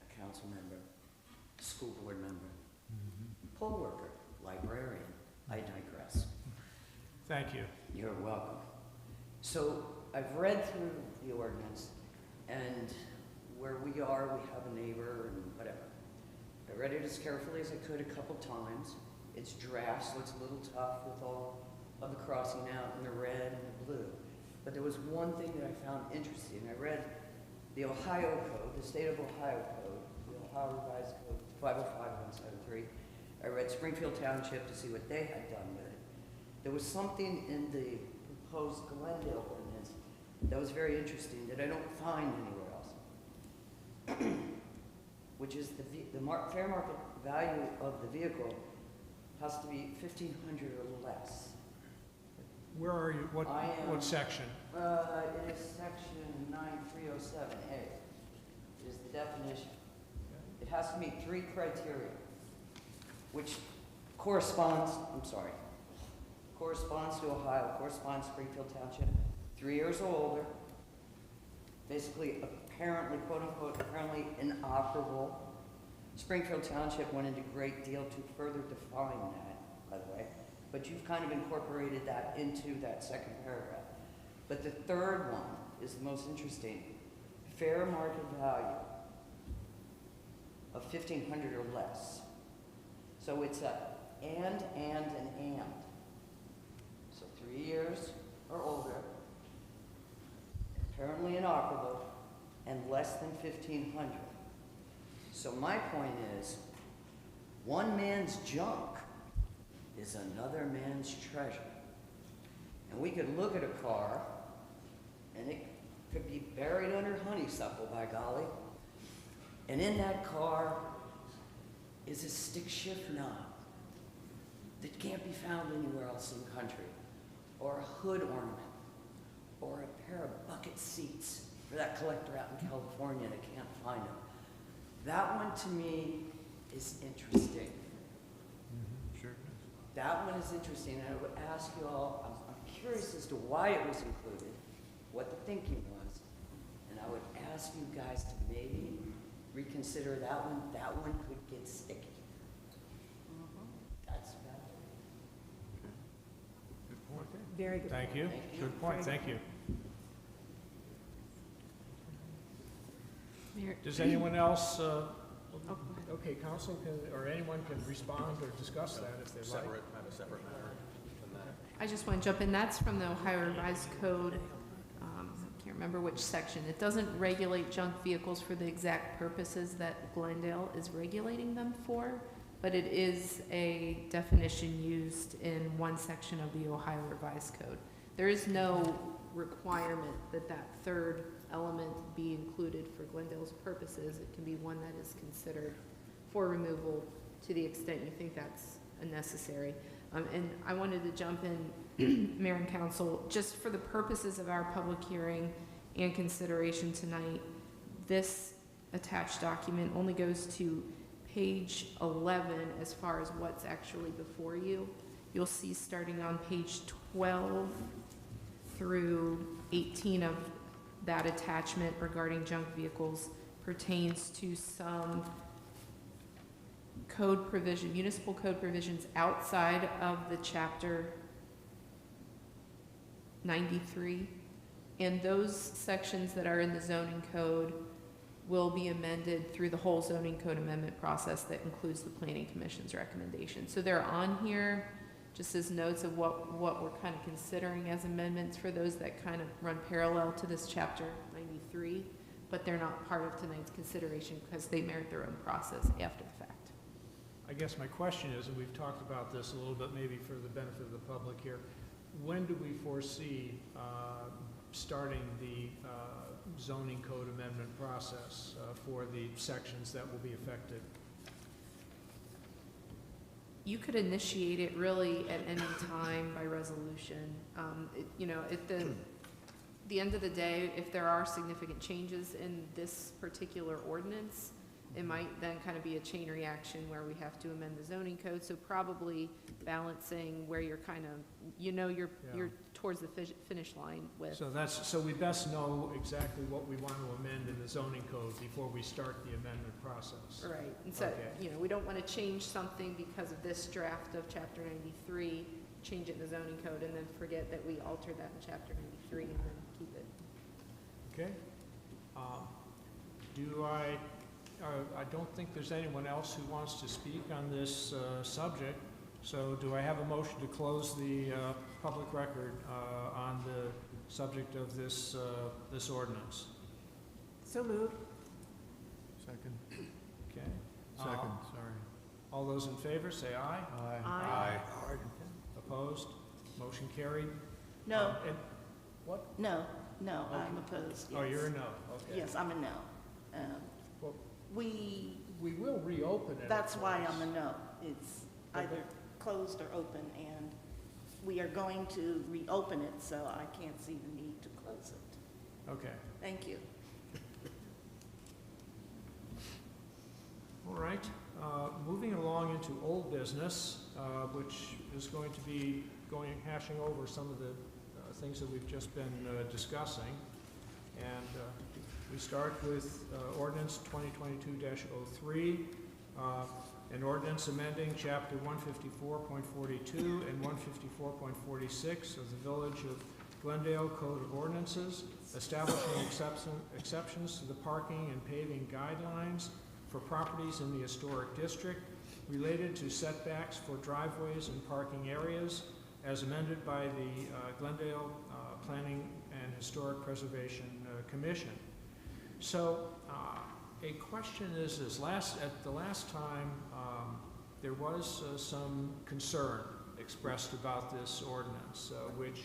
S13: a council member, school board member, poll worker, librarian. I digress.
S1: Thank you.
S13: You're welcome. So I've read through the ordinance, and where we are, we have a neighbor and whatever. I read it as carefully as I could a couple times. Its draft, so it's a little tough with all of the crossing out and the red and the blue. But there was one thing that I found interesting. I read the Ohio Code, the State of Ohio Code, the Ohio Revised Code 505-173. I read Springfield Township to see what they had done with it. There was something in the proposed Glendale ordinance that was very interesting that I don't find anywhere else, which is the fair market value of the vehicle has to be $1,500 or less.
S1: Where are you? What section?
S13: It is section 9307A. It is the definition. It has to meet 3 criteria, which corresponds to Ohio, corresponds to Springfield Township, 3 years or older, basically apparently, quote unquote, apparently inoperable. Springfield Township went into great deal to further define that, by the way, but you've kind of incorporated that into that second paragraph. But the third one is the most interesting. Fair market value of $1,500 or less. So it's a and. So 3 years or older, apparently inoperable, and less than $1,500. So my point is, one man's junk is another man's treasure. And we could look at a car, and it could be buried under honeysuckle, by golly. And in that car is a stick shift knob that can't be found anywhere else in the country, or a hood ornament, or a pair of bucket seats for that collector out in California that can't find them. That one to me is interesting.
S2: Sure.
S13: That one is interesting, and I would ask you all, I'm curious as to why it was included, what the thinking was, and I would ask you guys to maybe reconsider that one. That one could get sticky. That's about it.
S2: Good point.
S4: Very good.
S1: Thank you.
S13: Thank you.
S1: Good point, thank you.
S12: Mayor,
S1: Does anyone else,
S12: oh, go ahead.
S1: okay, council can, or anyone can respond or discuss that if they'd like.
S9: I have a separate matter than that.
S12: I just want to jump in. That's from the Ohio Revised Code. I can't remember which section. It doesn't regulate junk vehicles for the exact purposes that Glendale is regulating them for, but it is a definition used in one section of the Ohio Revised Code. There is no requirement that that third element be included for Glendale's purposes. It can be one that is considered for removal to the extent you think that's necessary. And I wanted to jump in, Mayor and Council, just for the purposes of our public hearing and consideration tonight, this attached document only goes to page 11 as far as what's actually before you. You'll see starting on page 12 through 18 of that attachment regarding junk vehicles pertains to some code provision, municipal code provisions outside of the chapter 93. And those sections that are in the zoning code will be amended through the whole zoning code amendment process that includes the planning commission's recommendation. So they're on here just as notes of what we're kind of considering as amendments for those that kind of run parallel to this chapter 93, but they're not part of tonight's consideration because they merit their own process after the fact.
S1: I guess my question is, and we've talked about this a little bit maybe for the benefit of the public here, when do we foresee starting the zoning code amendment process for the sections that will be affected?
S12: You could initiate it really at any time by resolution. You know, at the end of the day, if there are significant changes in this particular ordinance, it might then kind of be a chain reaction where we have to amend the zoning code. So probably balancing where you're kind of, you're towards the finish line with.
S1: So we best know exactly what we want to amend in the zoning code before we start the amendment process.
S12: Right, and so,
S1: Okay.
S12: we don't want to change something because of this draft of chapter 93, change it in the zoning code, and then forget that we altered that in chapter 93 and then keep it.
S1: Okay. I don't think there's anyone else who wants to speak on this subject. So do I have a motion to close the public record on the subject of this ordinance?
S4: So moved.
S2: Second.
S1: Okay.
S2: Second, sorry.
S1: All those in favor, say aye.
S4: Aye.
S1: Opposed? Motion carried.
S10: No,
S1: And what?
S10: no, I'm opposed, yes.
S1: Oh, you're a no, okay.
S10: Yes, I'm a no.
S1: Well,
S10: We,
S1: we will reopen it.
S10: that's
S1: of
S10: why
S1: course.
S10: I'm a no. It's either closed or open, and we are going to reopen it, so I can't see the need to close it.
S1: Okay.
S10: Thank you.
S1: All right. Moving along into old business, which is going to be hashing over some of the things that we've just been discussing. And we start with ordinance 2022-03, an ordinance amending chapter 154.42 and 154.46 of the Village of Glendale Code of Ordinances, establishing exceptions to the parking and paving guidelines for properties in the historic district related to setbacks for driveways and parking areas, as amended by the Glendale Planning and Historic Preservation Commission. So a question is at the last time there was some concern expressed about this ordinance, which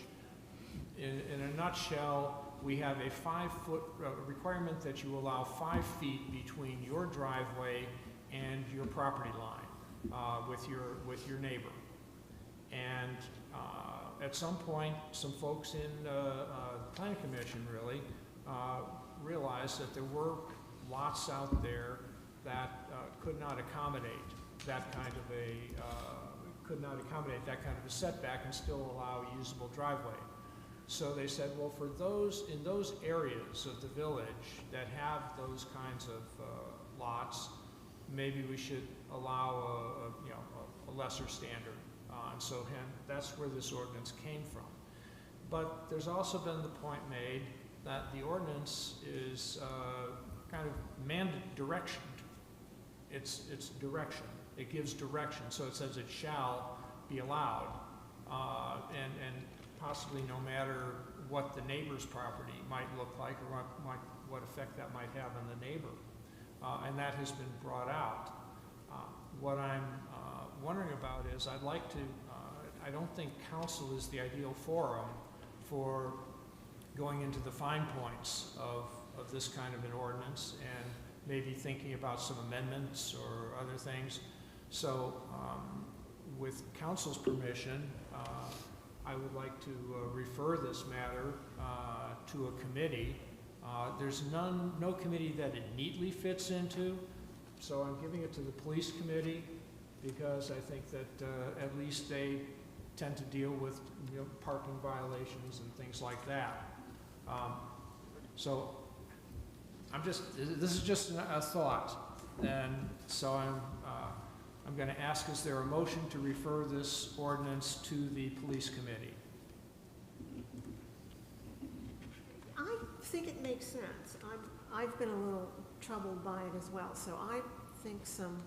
S1: in a nutshell we have a 5-foot requirement that you allow 5 feet between your driveway and your property line with your neighbor. And at some point, some folks in the Planning Commission really realized that there were lots out there that could not accommodate that kind of a setback and still allow a usable driveway. So they said, well, for those, in those areas of the village that have those kinds of lots, maybe we should allow a lesser standard. And so that's where this ordinance came from. But there's also been the point made that the ordinance is kind of directioned. It's direction. It gives direction. So it says it shall be allowed, and possibly no matter what the neighbor's property might look like or what effect that might have on the neighbor. And that has been brought out. What I'm wondering about is I'd like to, I don't think council is the ideal forum for going into the fine points of this kind of an ordinance and maybe thinking about some amendments or other things. So with council's permission, I would like to refer this matter to a committee. There's no committee that it neatly fits into, so I'm giving it to the police committee because I think that at least they tend to deal with parking violations and things like that. So this is just a thought, and so I'm going to ask, is there a motion to refer this ordinance to the police committee?
S4: I think it makes sense. I've been a little troubled by it as well, so I think some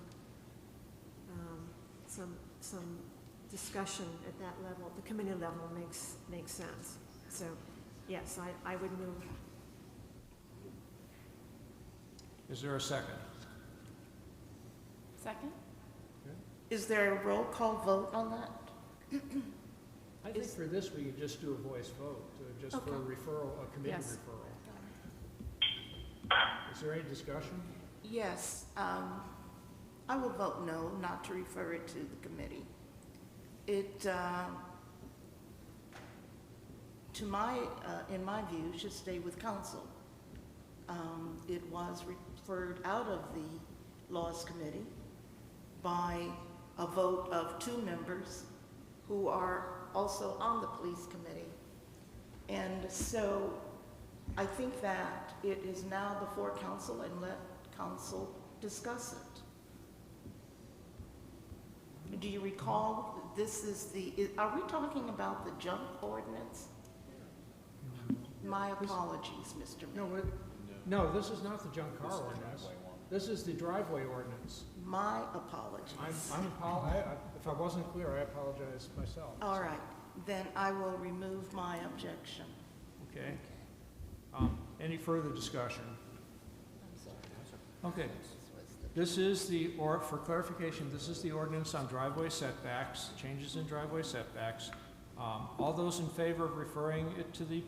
S4: discussion at that level, at the committee level, makes sense. So, yes, I would move.
S1: Is there a second?
S12: Second?
S10: Is there a roll call vote on that?
S1: I think for this, we could just do a voice vote, just for a referral, a committee
S12: Yes.
S1: referral. Is there any discussion?
S10: Yes, I will vote no, not to refer it to the committee. It, in my view, should stay with council. It was referred out of the Laws Committee by a vote of 2 members who are also on the Police Committee. And so I think that it is now before council, and let council discuss it. Do you recall, this is are we talking about the junk ordinance? My apologies, Mr. Mayor.
S1: No, this is not the junk car ordinance. This is the driveway ordinance.
S10: My apologies.
S1: If I wasn't clear, I apologize myself.
S10: All right, then I will remove my objection.
S1: Okay. Any further discussion? Okay. This is for clarification, this is the ordinance on driveway setbacks, changes in driveway setbacks. All those in favor of referring it to the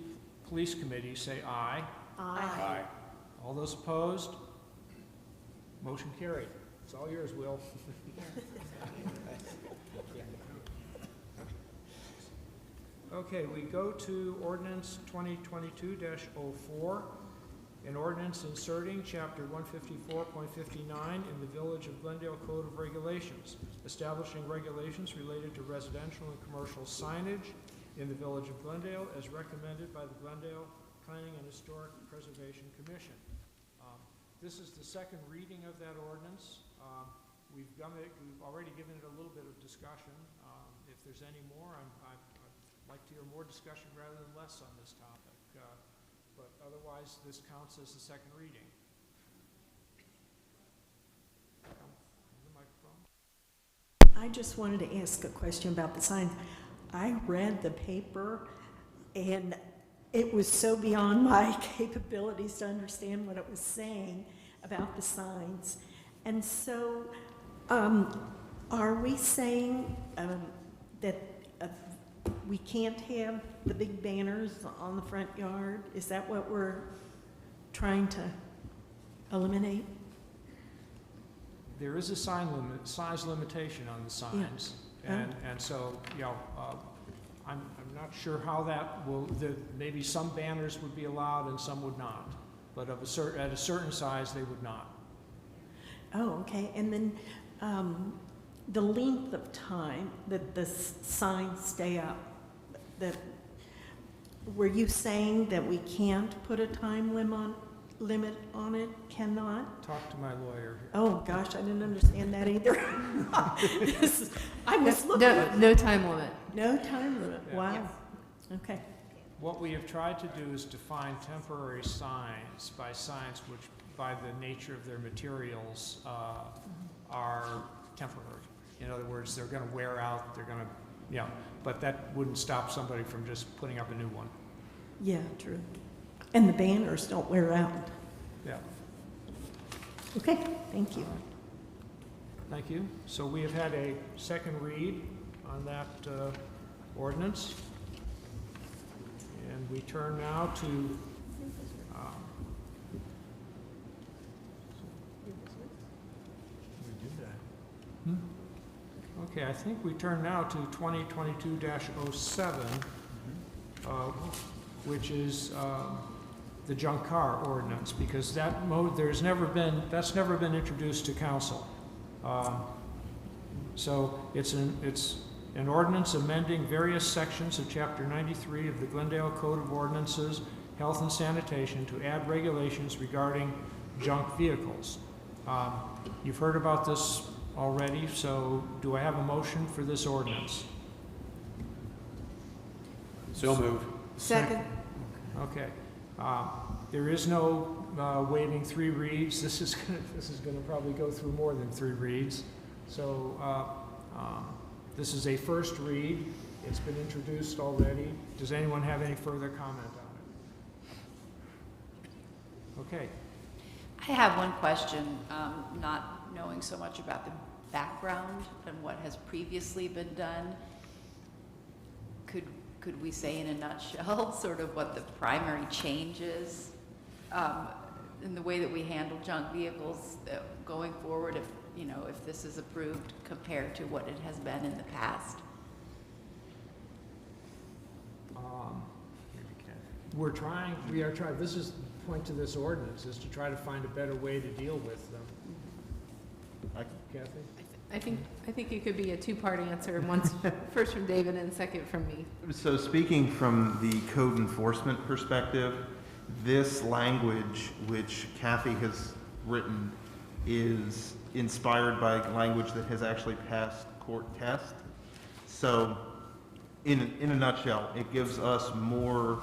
S1: police committee say aye.
S10: Aye.
S1: All those opposed? Motion carried. It's all yours, Will. Okay, we go to ordinance 2022-04, an ordinance inserting chapter 154.59 in the Village of Glendale Code of Regulations, establishing regulations related to residential and commercial signage in the Village of Glendale as recommended by the Glendale Planning and Historic Preservation Commission. This is the second reading of that ordinance. We've already given it a little bit of discussion. If there's any more, I'd like to hear more discussion rather than less on this topic. But otherwise, this counts as the second reading. The microphone.
S14: I just wanted to ask a question about the signs. I read the paper, and it was so beyond my capabilities to understand what it was saying about the signs. And so, are we saying that we can't have the big banners on the front yard? Is that what we're trying to eliminate?
S1: There is a size limitation on the signs.
S14: Yeah.
S1: And so, I'm not sure how that will, maybe some banners would be allowed and some would not. But at a certain size, they would not.
S14: Oh, okay. And then the length of time that the signs stay up, were you saying that we can't put a time limit on it? Cannot?
S1: Talk to my lawyer here.
S14: Oh, gosh, I didn't understand that either. I was looking.
S12: No time limit.
S14: No time limit,
S1: Yeah.
S14: wow. Okay.
S1: What we have tried to do is define temporary signs by signs which, by the nature of their materials, are temporary. In other words, they're going to wear out, they're going to, but that wouldn't stop somebody from just putting up a new one.
S14: Yeah, true. And the banners don't wear out.
S1: Yeah.
S14: Okay, thank you.
S1: Thank you. So we have had a second read on that ordinance. And we turn now to okay, I think we turn now to 2022-07, which is the junk car ordinance, because that's never been introduced to council. So it's an ordinance amending various sections of Chapter 93 of the Glendale Code of Ordinances, Health and Sanitation, to add regulations regarding junk vehicles. You've heard about this already, so do I have a motion for this ordinance?
S9: So moved.
S14: Second.
S1: Okay. There is no waiving 3 reads. This is gonna probably go through more than 3 reads. So this is a first read. It's been introduced already. Does anyone have any further comment on it? Okay.
S3: I have one question, not knowing so much about the background and what has previously been done. Could we say in a nutshell sort of what the primary change is in the way that we handle junk vehicles going forward, if this is approved compared to what it has been in the past?
S1: We are trying, this is the point to this ordinance, is to try to find a better way to deal with them. Kathy?
S12: I think it could be a 2-part answer, first from David and second from me.
S15: So speaking from the code enforcement perspective, this language which Kathy has written is inspired by language that has actually passed court test. So in a nutshell, it gives us more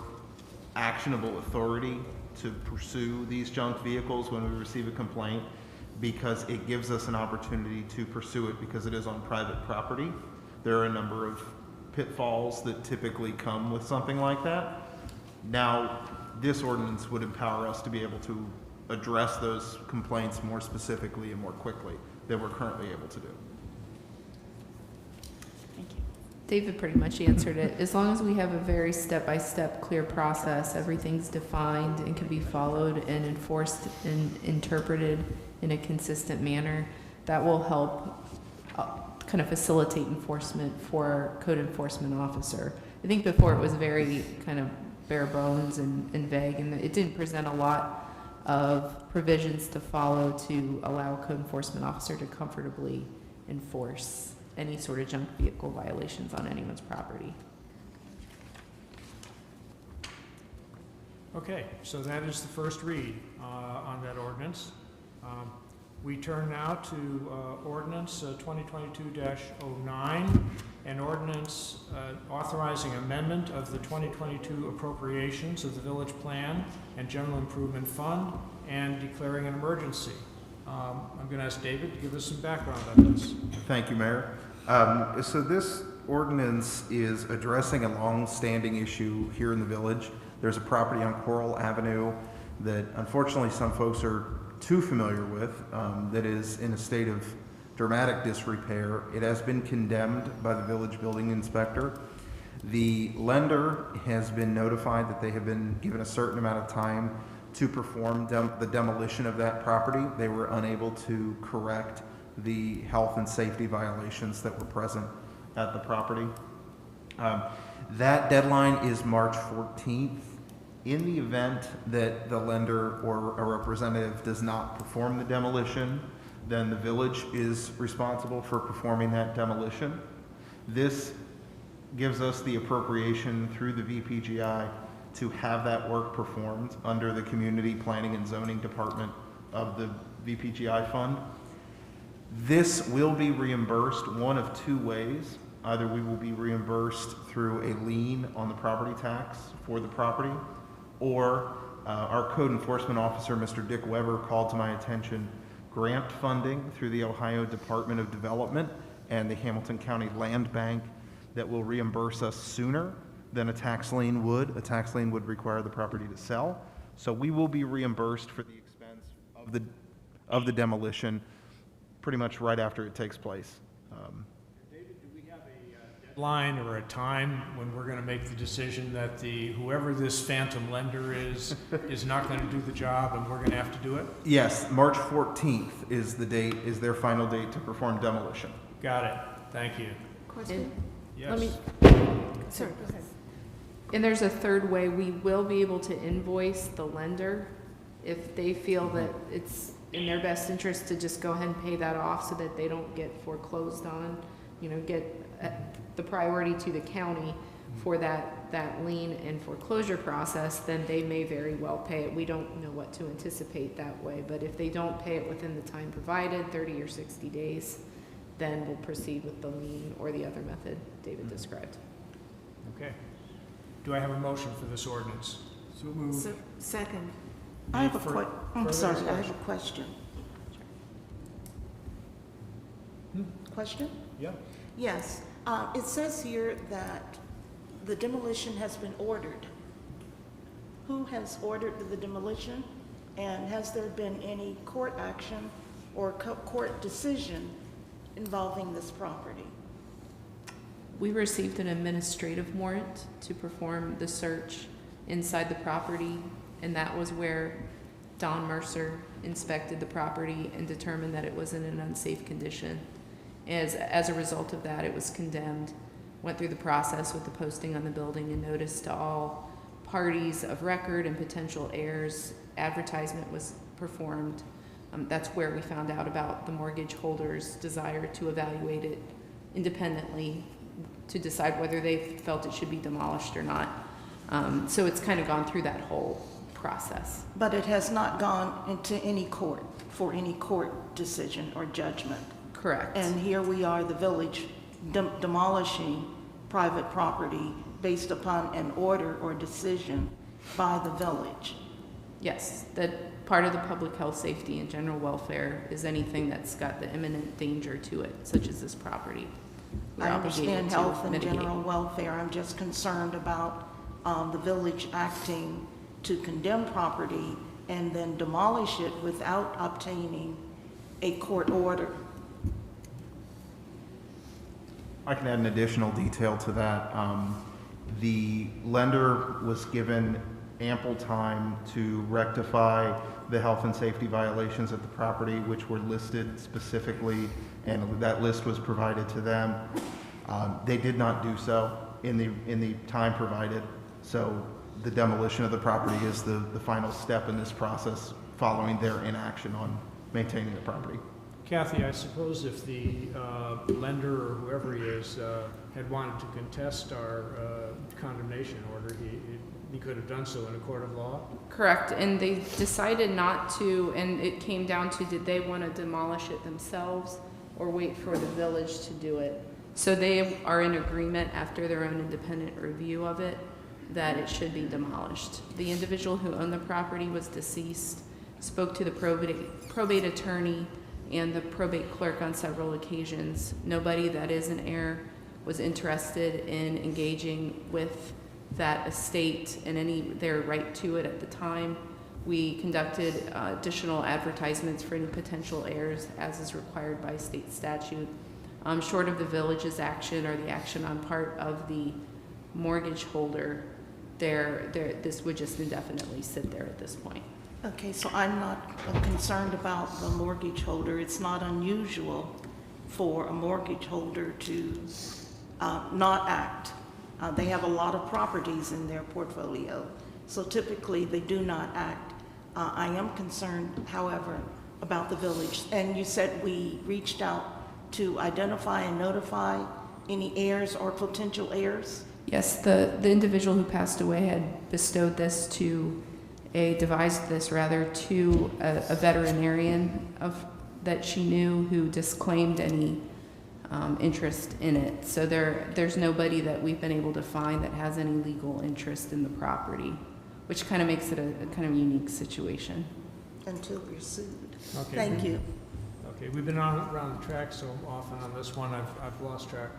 S15: actionable authority to pursue these junk vehicles when we receive a complaint, because it gives us an opportunity to pursue it because it is on private property. There are a number of pitfalls that typically come with something like that. Now, this ordinance would empower us to be able to address those complaints more specifically and more quickly than we're currently able to do.
S3: Thank you.
S12: David pretty much answered it. As long as we have a very step-by-step clear process, everything's defined and can be followed and enforced and interpreted in a consistent manner, that will help kind of facilitate enforcement for our code enforcement officer. I think before it was very kind of bare bones and vague, and it didn't present a lot of provisions to follow to allow a code enforcement officer to comfortably enforce any sort of junk vehicle violations on anyone's property.
S1: Okay, so that is the first read on that ordinance. We turn now to ordinance 2022-09, an ordinance authorizing amendment of the 2022 appropriations of the village plan and general improvement fund and declaring an emergency. I'm going to ask David to give us some background on this.
S15: Thank you, Mayor. So this ordinance is addressing a long-standing issue here in the village. There's a property on Coral Avenue that unfortunately some folks are too familiar with, that is in a state of dramatic disrepair. It has been condemned by the village building inspector. The lender has been notified that they have been given a certain amount of time to perform the demolition of that property. They were unable to correct the health and safety violations that were present at the property. That deadline is March 14th. In the event that the lender or a representative does not perform the demolition, then the village is responsible for performing that demolition. This gives us the appropriation through the VPGI to have that work performed under the Community Planning and Zoning Department of the VPGI fund. This will be reimbursed one of two ways. Either we will be reimbursed through a lien on the property tax for the property, or our code enforcement officer, Mr. Dick Weber, called to my attention grant funding through the Ohio Department of Development and the Hamilton County Land Bank that will reimburse us sooner than a tax lien would. A tax lien would require the property to sell. So we will be reimbursed for the expense of the demolition pretty much right after it takes place.
S1: David, do we have a deadline or a time when we're going to make the decision that whoever this phantom lender is not going to do the job and we're going to have to do it?
S15: Yes, March 14th is the date, is their final date to perform demolition.
S1: Got it. Thank you.
S12: And
S1: Yes.
S12: let me,
S4: Sorry, go ahead.
S12: and there's a third way, we will be able to invoice the lender if they feel that it's in their best interest to just go ahead and pay that off so that they don't get foreclosed on, get the priority to the county for that lien and foreclosure process, then they may very well pay it. We don't know what to anticipate that way, but if they don't pay it within the time provided, 30 or 60 days, then we'll proceed with the lien or the other method David described.
S1: Okay. Do I have a motion for this ordinance?
S2: So moved.
S4: So, second.
S10: I have a
S1: Further
S10: I'm sorry, I have
S1: discussion?
S10: a question. Question?
S1: Yeah.
S10: Yes, it says here that the demolition has been ordered. Who has ordered the demolition? And has there been any court action or court decision involving this property?
S12: We received an administrative warrant to perform the search inside the property, and that was where Don Mercer inspected the property and determined that it was in an unsafe condition. As a result of that, it was condemned, went through the process with the posting on the building and notice to all parties of record and potential heirs. Advertisement was performed. That's where we found out about the mortgage holder's desire to evaluate it independently to decide whether they felt it should be demolished or not. So it's kind of gone through that whole process.
S10: But it has not gone into any court for any court decision or judgment.
S12: Correct.
S10: And here we are, the village demolishing private property based upon an order or decision by the village.
S12: Yes, that part of the public health, safety, and general welfare is anything that's got the imminent danger to it, such as this property. We're
S10: I
S12: obligated
S10: understand
S12: to
S10: health and
S12: mitigate.
S10: general welfare. I'm just concerned about the village acting to condemn property and then demolish it without obtaining a court order.
S15: I can add an additional detail to that. The lender was given ample time to rectify the health and safety violations at the property, which were listed specifically, and that list was provided to them. They did not do so in the time provided, so the demolition of the property is the final step in this process following their inaction on maintaining the property.
S1: Kathy, I suppose if the lender or whoever he is had wanted to contest our condemnation order, he could have done so in a court of law?
S12: Correct, and they decided not to, and it came down to, did they want to demolish it themselves or wait for the village to do it? So they are in agreement after their own independent review of it that it should be demolished. The individual who owned the property was deceased, spoke to the probate attorney and the probate clerk on several occasions. Nobody that is an heir was interested in engaging with that estate and their right to it at the time. We conducted additional advertisements for any potential heirs as is required by state statute. Short of the village's action or the action on part of the mortgage holder, this would just indefinitely sit there at this point.
S10: Okay, so I'm not concerned about the mortgage holder. It's not unusual for a mortgage holder to not act. They have a lot of properties in their portfolio, so typically they do not act. I am concerned, however, about the village. And you said we reached out to identify and notify any heirs or potential heirs?
S12: Yes, the individual who passed away had devised this to a veterinarian that she knew who disclaimed any interest in it. So there's nobody that we've been able to find that has any legal interest in the property, which kind of makes it a kind of unique situation.
S10: Until we're sued.
S1: Okay.
S10: Thank you.
S1: Okay, we've been around the track so often on this one, I've lost track.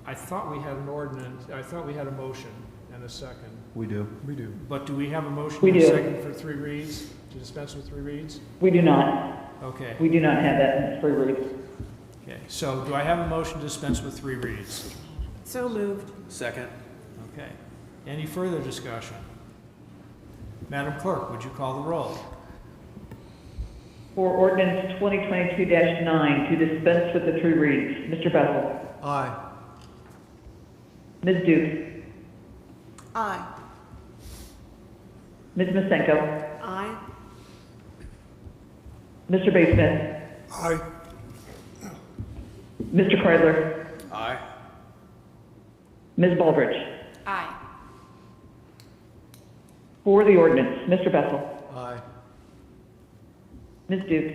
S1: I thought we had an ordinance, I thought we had a motion and a second.
S15: We do.
S2: We do.
S1: But do we have a motion
S16: We
S1: and a
S16: do.
S1: second for 3 reads, to dispense with 3 reads?
S16: We do not.
S1: Okay,
S16: We do not have that in 3 reads.
S1: okay. So do I have a motion to dispense with 3 reads?
S4: So moved.
S9: Second.
S1: Okay. Any further discussion? Madam Clerk, would you call the roll?
S16: For ordinance 2022-9, to dispense with the 3 reads, Mr. Bethel.
S2: Aye.
S16: Ms. Dukes.
S10: Aye.
S16: Ms. Masenko.
S4: Aye.
S16: Mr. Baseman.
S6: Aye.
S16: Mr. Kreidler.
S9: Aye.
S16: Ms. Baldridge.
S12: Aye.
S16: For the ordinance, Mr. Bethel.
S2: Aye.
S16: Ms. Dukes.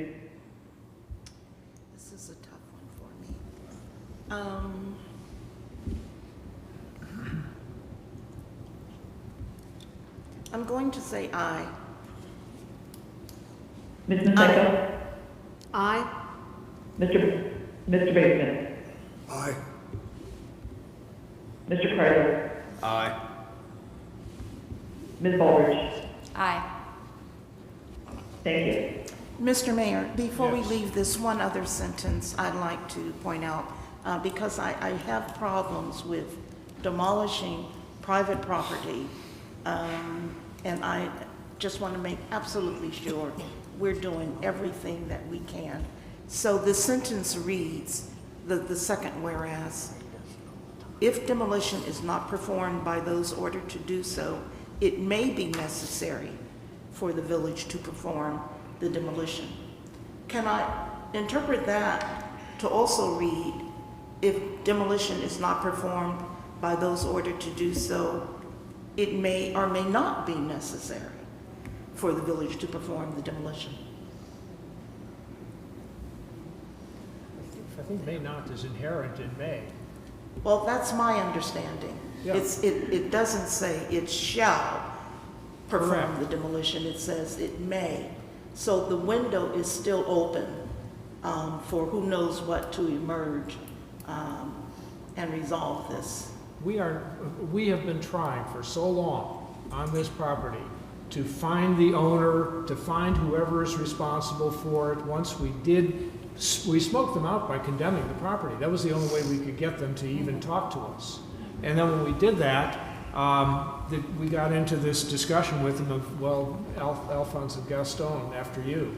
S10: This is a tough one for me. I'm going to say aye.
S16: Ms. Masenko.
S4: Aye.
S16: Mr. Baseman.
S6: Aye.
S16: Mr. Kreidler.
S9: Aye.
S16: Ms. Baldridge.
S12: Aye.
S16: Thank you.
S10: Mr. Mayor, before we
S1: Yes.
S10: leave this one other sentence, I'd like to point out, because I have problems with demolishing private property, and I just want to make absolutely sure we're doing everything that we can. So the sentence reads, the second whereas, if demolition is not performed by those ordered to do so, it may be necessary for the village to perform the demolition. Can I interpret that to also read, if demolition is not performed by those ordered to do so, it may or may not be necessary for the village to perform the demolition?
S1: I think may not is inherent in may.
S10: Well, that's my understanding.
S1: Yeah.
S10: It doesn't say it shall perform
S1: Correct.
S10: the demolition, it says it may. So the window is still open for who knows what to emerge and resolve this.
S1: We have been trying for so long on this property to find the owner, to find whoever is responsible for it. Once we did, we smoked them out by condemning the property. That was the only way we could get them to even talk to us. And then when we did that, we got into this discussion with them of, well, Alphonse and Gaston, after you.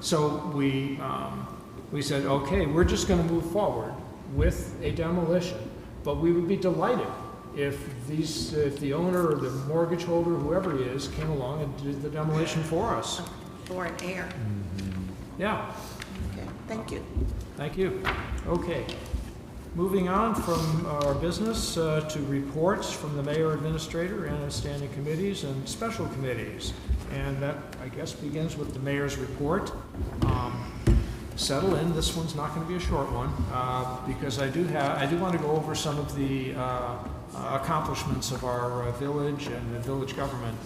S1: So we said, okay, we're just gonna move forward with a demolition, but we would be delighted if the owner or the mortgage holder, whoever he is, came along and did the demolition for us.
S10: For an heir.
S1: Yeah,
S10: Okay, thank you.
S1: thank you. Okay. Moving on from our business to reports from the mayor, administrator, and standing committees and special committees. And that, I guess, begins with the mayor's report. Settle in, this one's not gonna be a short one, because I do want to go over some of the accomplishments of our village and the village government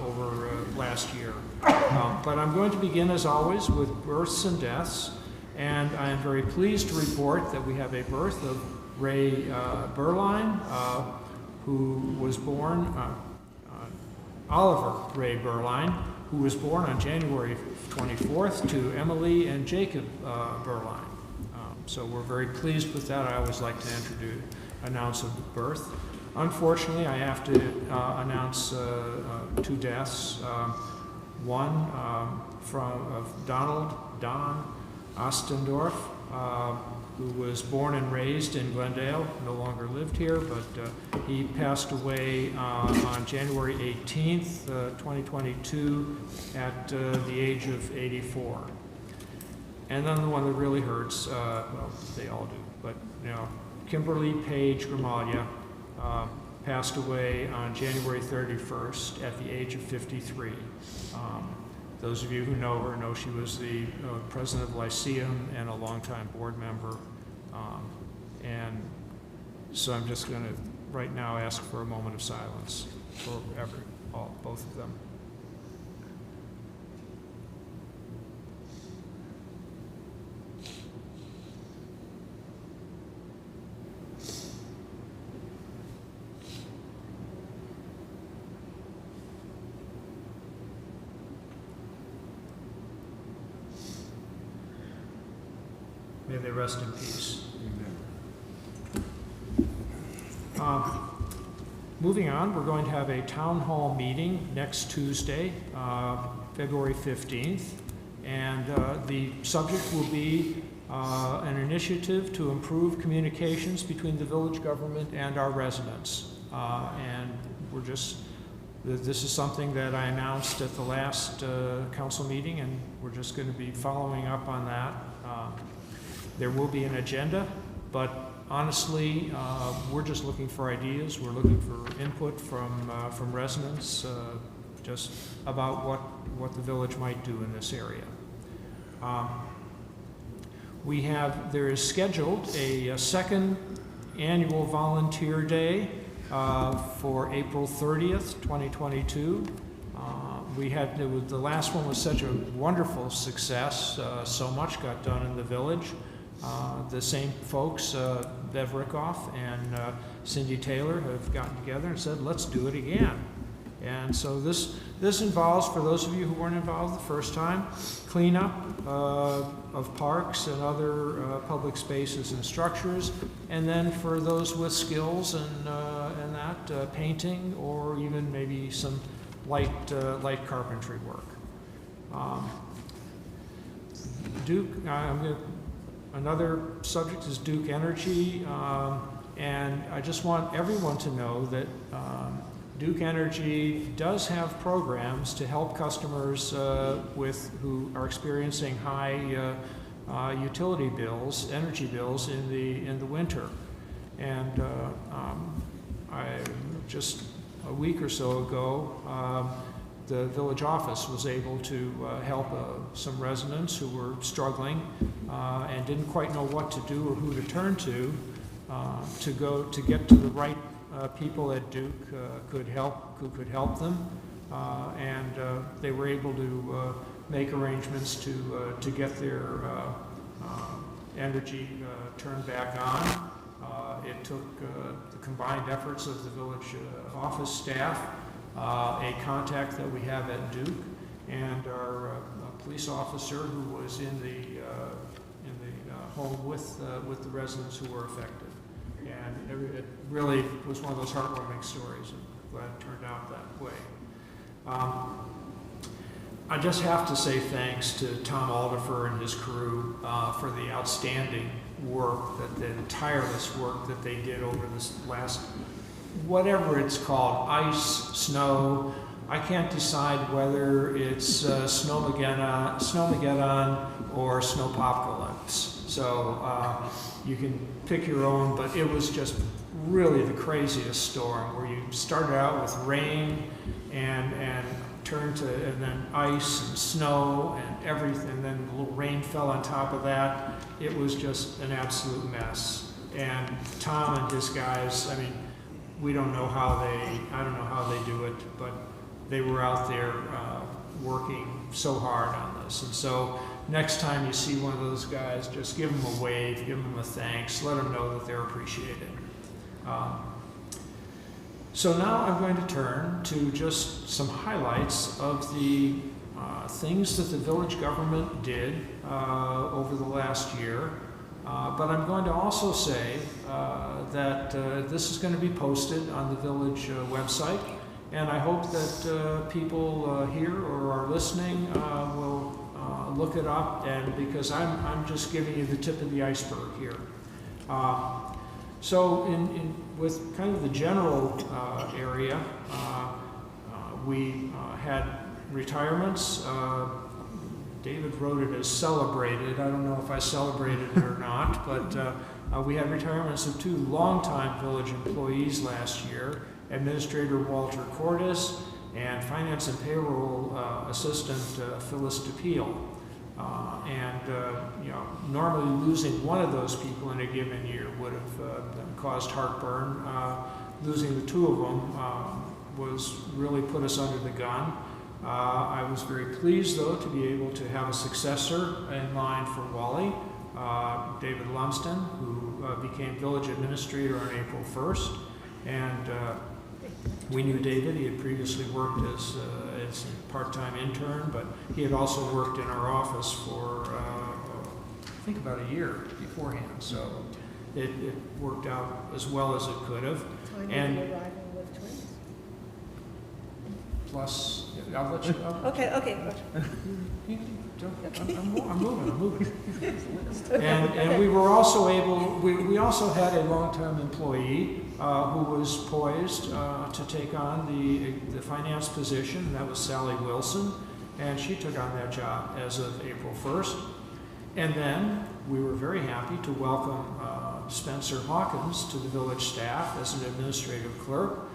S1: over last year. But I'm going to begin, as always, with births and deaths. And I am very pleased to report that we have a birth of Ray Berline, who was born, Oliver Ray Berline, who was born on January 24th to Emily and Jacob Berline. So we're very pleased with that. I always like to announce of birth. Unfortunately, I have to announce two deaths. One of Don Ostendorf, who was born and raised in Glendale, no longer lived here, but he passed away on January 18th, 2022, at the age of 84. And then the one that really hurts, well, they all do, but you know, Kimberly Page Grimaldia passed away on January 31st at the age of 53. Those of you who know her know she was the president of Lyceum and a longtime board member. And so I'm just going to right now ask for a moment of silence for both of them. May they rest in peace. Moving on, we're going to have a town hall meeting next Tuesday, February 15th, and the subject will be an initiative to improve communications between the village government and our residents. And this is something that I announced at the last council meeting, and we're just going to be following up on that. There will be an agenda, but honestly, we're just looking for ideas. We're looking for input from residents just about what the village might do in this area. There is scheduled a second annual volunteer day for April 30th, 2022. The last one was such a wonderful success. So much got done in the village. The same folks, Bev Rickoff and Cindy Taylor, have gotten together and said, let's do it again. And so this involves, for those of you who weren't involved the first time, cleanup of parks and other public spaces and structures, and then for those with skills and that, painting or even maybe some light carpentry work. Duke, another subject is Duke Energy, and I just want everyone to know that Duke Energy does have programs to help customers who are experiencing high utility bills, energy bills in the winter. And just a week or so ago, the village office was able to help some residents who were struggling and didn't quite know what to do or who to turn to get to the right people at Duke who could help them, and they were able to make arrangements to get their energy turned back on. It took the combined efforts of the village office staff, a contact that we have at Duke, and our police officer who was in the home with the residents who were affected. And it really was one of those heartwarming stories, and glad it turned out that way. I just have to say thanks to Tom Aldifer and his crew for the outstanding work, the tireless work that they did over this last, whatever it's called, ice, snow. I can't decide whether it's Snowmageddon or Snowpocalypse. So you can pick your own, but it was just really the craziest storm where you started out with rain and turned to, and then ice and snow and everything, and then a little rain fell on top of that. It was just an absolute mess. And Tom and his guys, I mean, I don't know how they do it, but they were out there working so hard on this. And so next time you see one of those guys, just give them a wave, give them a thanks, let them know that they're appreciated. So now I'm going to turn to just some highlights of the things that the village government did over the last year. But I'm going to also say that this is going to be posted on the village website, and I hope that people here or are listening will look it up, and because I'm just giving you the tip of the iceberg here. So with kind of the general area, we had retirements. David wrote it as celebrated. I don't know if I celebrated it or not, but we had retirements of 2 longtime village employees last year, Administrator Walter Cordes and Finance and Payroll Assistant Phyllis DePeel. You know, normally losing one of those people in a given year would have caused heartburn. Losing the 2 of them was really put us under the gun. I was very pleased, though, to be able to have a successor in line for Wally, David Lumsden, who became village administrator on April 1st. And we knew David. He had previously worked as a part-time intern, but he had also worked in our office for, I think, about a year beforehand. So it worked out as well as it could have. And plus, I'll let you.
S14: Okay.
S1: I'm moving. And we were also able. We also had a long-term employee who was poised to take on the finance position. And that was Sally Wilson, and she took on that job as of April 1st. And then we were very happy to welcome Spencer Hawkins to the village staff as an administrative clerk,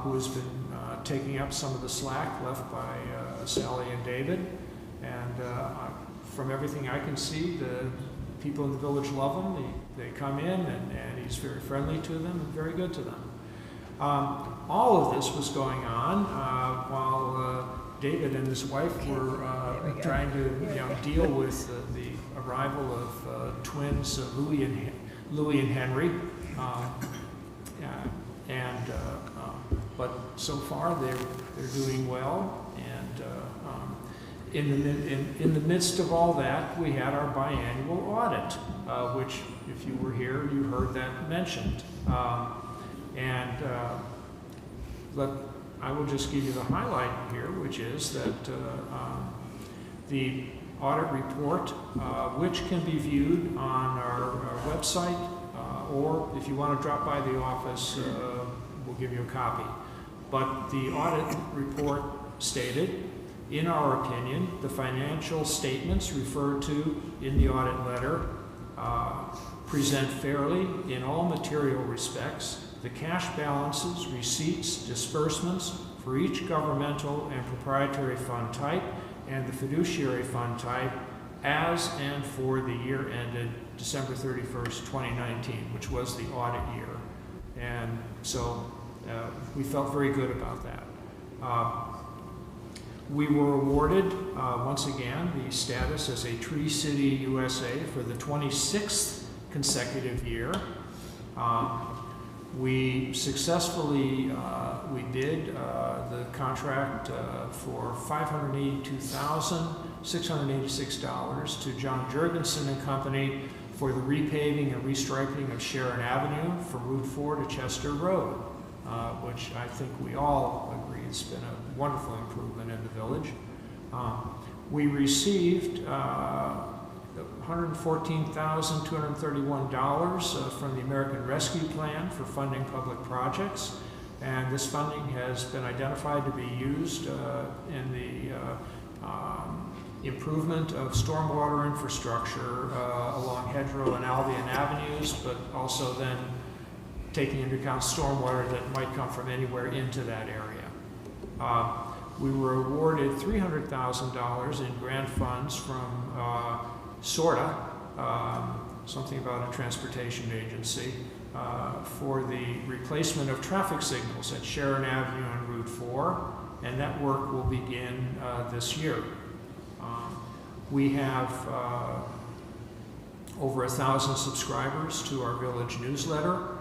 S1: who has been taking up some of the slack left by Sally and David. And from everything I can see, the people in the village love him. They come in, and he's very friendly to them and very good to them. All of this was going on while David and his wife were trying to deal with the arrival of twins Louis and Henry. But so far they're doing well, and in the midst of all that, we had our biannual audit, which, if you were here, you heard that mentioned. I will just give you the highlight here, which is that the audit report, which can be viewed on our website, or if you want to drop by the office, we'll give you a copy. But the audit report stated, in our opinion, the financial statements referred to in the audit letter present fairly in all material respects the cash balances, receipts, disbursements for each governmental and proprietary fund type and the fiduciary fund type as and for the year ended December 31st, 2019, which was the audit year. And so we felt very good about that. We were awarded, once again, the status as a Tree City USA for the 26th consecutive year. We successfully, we bid the contract for $582,686 to John Jurgensen and Company for the repaving and restriping of Sharon Avenue from Route 4 to Chester Road, which I think we all agree has been a wonderful improvement in the village. We received $114,231 from the American Rescue Plan for funding public projects, and this funding has been identified to be used in the improvement of stormwater infrastructure along Hedgerow and Albion Avenues, but also then taking into account stormwater that might come from anywhere into that area. We were awarded $300,000 in grant funds from SORTA, something about a transportation agency, for the replacement of traffic signals at Sharon Avenue and Route 4, and that work will begin this year. We have over 1,000 subscribers to our village newsletter,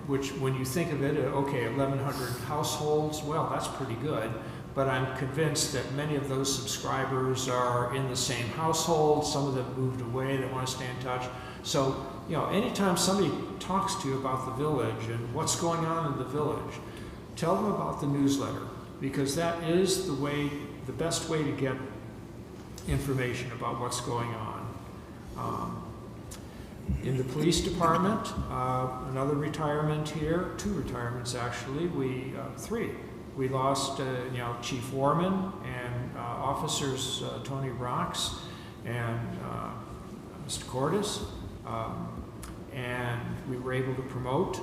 S1: which, when you think of it, okay, 1,100 households, well, that's pretty good. but I'm convinced that many of those subscribers are in the same household. Some of them moved away, they want to stay in touch. So, you know, anytime somebody talks to you about the village and what's going on in the village, tell them about the newsletter, because that is the best way to get information about what's going on. In the police department, another retirement here, 2 retirements actually, three. We lost, Chief Warman and officers Tony Rocks and Mr. Cordes, and we were able to promote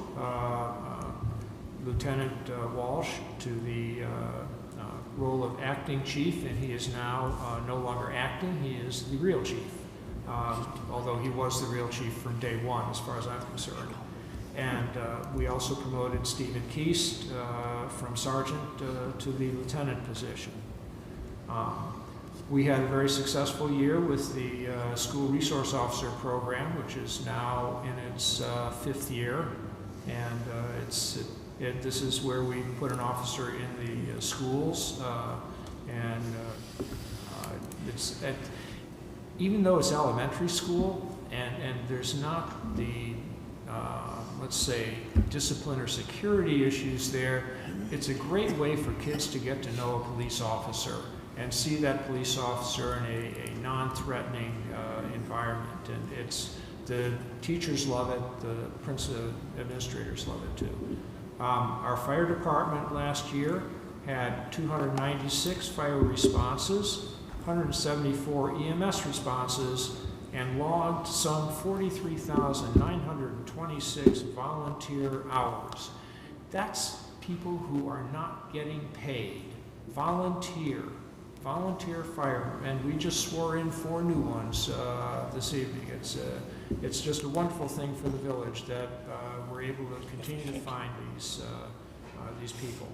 S1: Lieutenant Walsh to the role of acting chief, and he is now no longer acting, he is the real chief, although he was the real chief from day one, as far as I'm concerned. And we also promoted Stephen Keast from sergeant to the lieutenant position. We had a very successful year with the School Resource Officer Program, which is now in its 5th year, and this is where we put an officer in the schools, even though it's elementary school and there's not the let's say discipline or security issues there, it's a great way for kids to get to know a police officer and see that police officer in a non-threatening environment. And the teachers love it, the administrators love it too. Our fire department last year had 296 fire responses, 174 EMS responses, and logged some 43,926 volunteer hours. That's people who are not getting paid. Volunteer firemen, and we just swore in 4 new ones this evening. It's just a wonderful thing for the village that we're able to continue to find these people.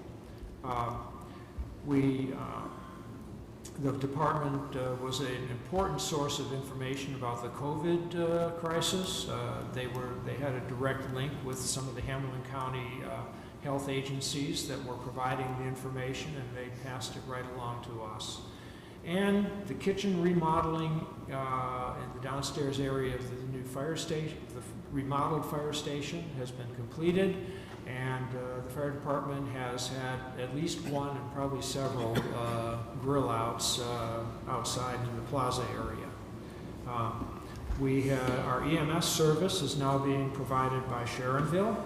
S1: The department was an important source of information about the COVID crisis. They had a direct link with some of the Hamilton County health agencies that were providing the information, and they passed it right along to us. And the kitchen remodeling in the downstairs area of the new fire station, the remodeled fire station, has been completed, and the fire department has had at least one and probably several grill outs outside in the plaza area. Our EMS service is now being provided by Sharonville.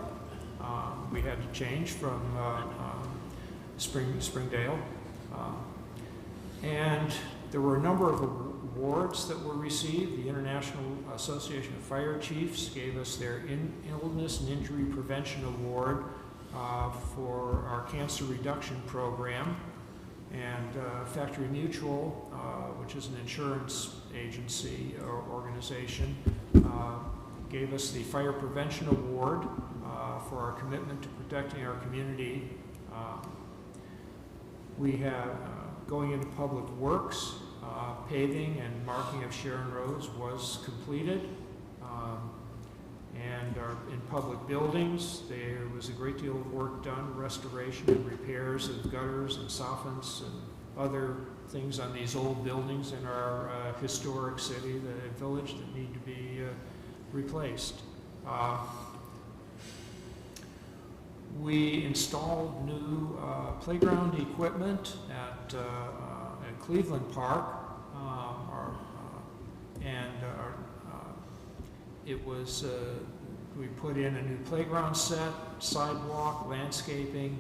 S1: We had to change from Springdale. And there were a number of awards that were received. The International Association of Fire Chiefs gave us their Illness and Injury Prevention Award for our cancer reduction program. And Factory Mutual, which is an insurance agency or organization, gave us the Fire Prevention Award for our commitment to protecting our community. We have, going into public works, paving and marking of Sharon roads was completed. And in public buildings, there was a great deal of work done, restoration and repairs of gutters and soffits and other things on these old buildings in our historic city, the village, that need to be replaced. We installed new playground equipment at Cleveland Park, it was, we put in a new playground set, sidewalk, landscaping,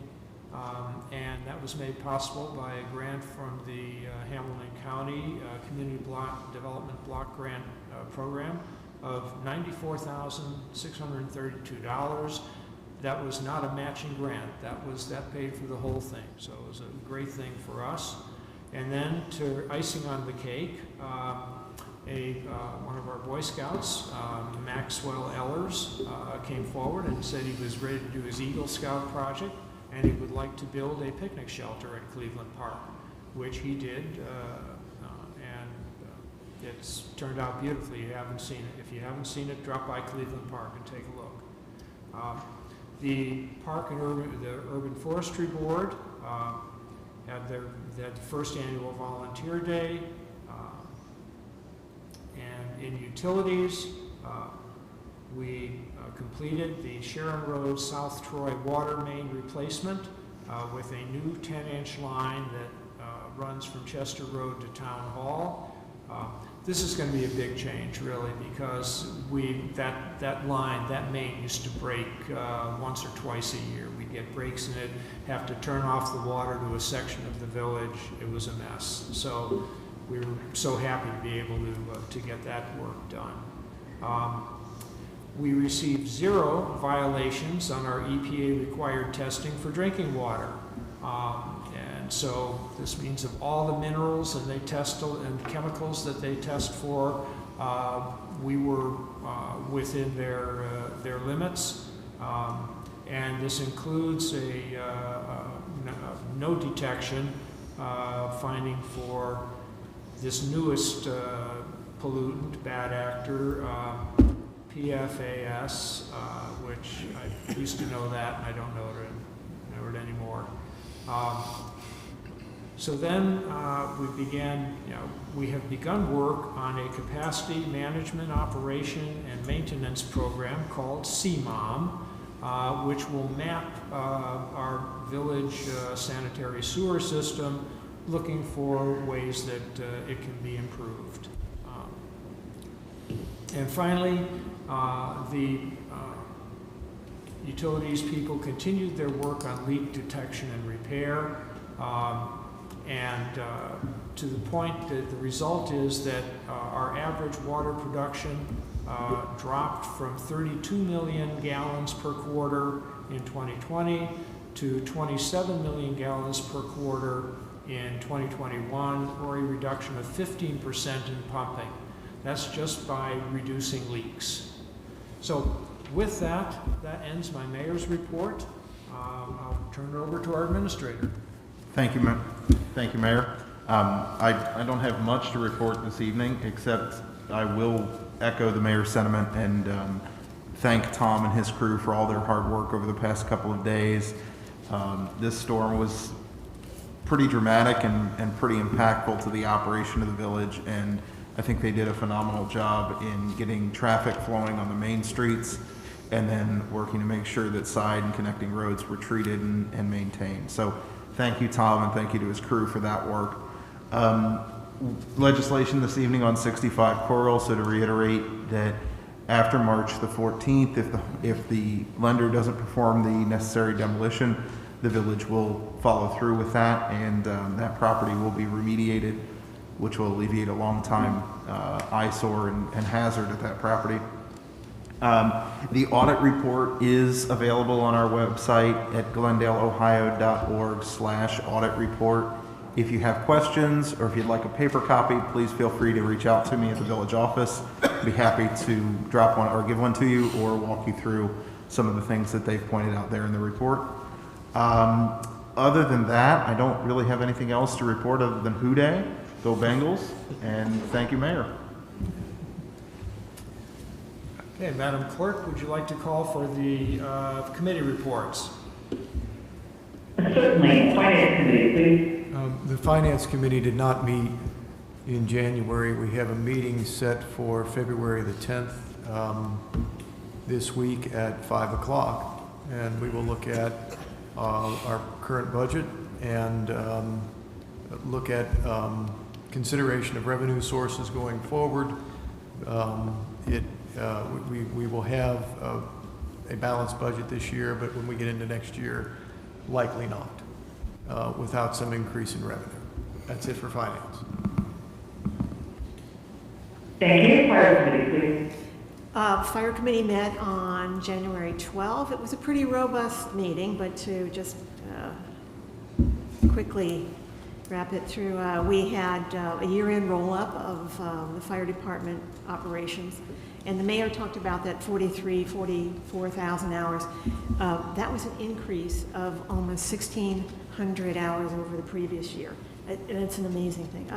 S1: and that was made possible by a grant from the Hamilton County Community Development Block Grant Program of $94,632. That was not a matching grant. That paid for the whole thing. So it was a great thing for us. And then to icing on the cake, one of our Boy Scouts, Maxwell Ellers, came forward and said he was ready to do his Eagle Scout project, and he would like to build a picnic shelter at Cleveland Park, which he did, and it's turned out beautifully. You haven't seen it. If you haven't seen it, drop by Cleveland Park and take a look. The Park and the Urban Forestry Board had the first annual volunteer day. And in utilities, we completed the Sharon Road South Troy water main replacement with a new 10-inch line that runs from Chester Road to Town Hall. This is going to be a big change, really, because that line, that main used to break once or twice a year. We'd get breaks in it, have to turn off the water to a section of the village. It was a mess. So we were so happy to be able to get that work done. We received 0 violations on our EPA-required testing for drinking water. And so this means of all the minerals and they test and chemicals that they test for, we were within their limits. And this includes no detection finding for this newest pollutant, bad actor, PFAS, which I used to know that, and I don't know it anymore. So then we have begun work on a capacity management, operation, and maintenance program called CMOM, which will map our village sanitary sewer system, looking for ways that it can be improved. And finally, the utilities people continued their work on leak detection and repair, to the point that the result is that our average water production dropped from 32 million gallons per quarter in 2020 to 27 million gallons per quarter in 2021, or a reduction of 15% in pumping. That's just by reducing leaks. So with that ends my mayor's report. I'll turn it over to our administrator.
S15: Thank you, Mayor. I don't have much to report this evening, except I will echo the mayor's sentiment and thank Tom and his crew for all their hard work over the past couple of days. This storm was pretty dramatic and pretty impactful to the operation of the village, and I think they did a phenomenal job in getting traffic flowing on the main streets and then working to make sure that side and connecting roads were treated and maintained. So thank you, Tom, and thank you to his crew for that work. Legislation this evening on 65 Coral, so to reiterate that after March the 14th, if the lender doesn't perform the necessary demolition, the village will follow through with that, and that property will be remediated, which will alleviate a long time eyesore and hazard at that property. The audit report is available on our website at glendaleohio.org/audit report. If you have questions or if you'd like a paper copy, please feel free to reach out to me at the village office. I'd be happy to drop one or give one to you or walk you through some of the things that they've pointed out there in the report. Other than that, I don't really have anything else to report other than Who Day, go Bengals, and thank you, Mayor.
S1: Okay, Madam Clerk, would you like to call for the committee reports?
S16: Certainly. Finance Committee, please.
S2: The Finance Committee did not meet in January. We have a meeting set for February the 10th this week at 5 o'clock. And we will look at our current budget and look at consideration of revenue sources going forward. We will have a balanced budget this year, but when we get into next year, likely not, without some increase in revenue. That's it for finance.
S16: Thank you. Fire Committee, please.
S4: Fire Committee met on January 12th. It was a pretty robust meeting, but to just quickly wrap it through, we had a year-end roll-up of the fire department operations, and the mayor talked about that 44,000 hours. That was an increase of almost 1,600 hours over the previous year, and it's an amazing thing.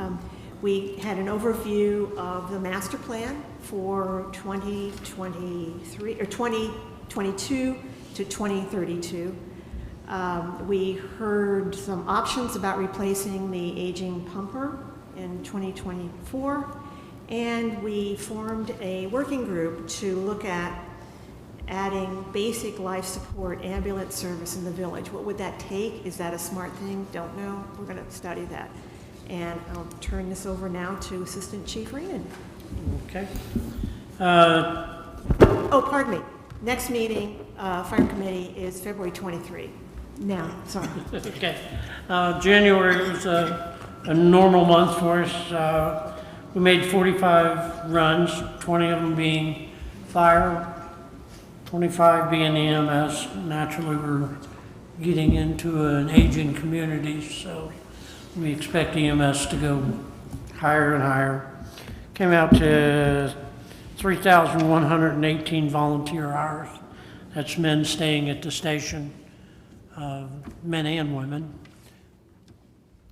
S4: We had an overview of the master plan for 2023 or 2022 to 2032. We heard some options about replacing the aging pumper in 2024, and we formed a working group to look at adding basic life support ambulance service in the village. What would that take? Is that a smart thing? Don't know. We're going to study that. And I'll turn this over now to Assistant Chief Reenan.
S5: Okay.
S4: Oh, pardon me. Next meeting, Fire Committee is February 23. Now, sorry.
S5: Okay. January was a normal month for us. We made 45 runs, 20 of them being fire, 25 being EMS. Naturally, we're getting into an aging community, so we expect EMS to go higher and higher. Came out to 3,118 volunteer hours. That's men staying at the station, men and women,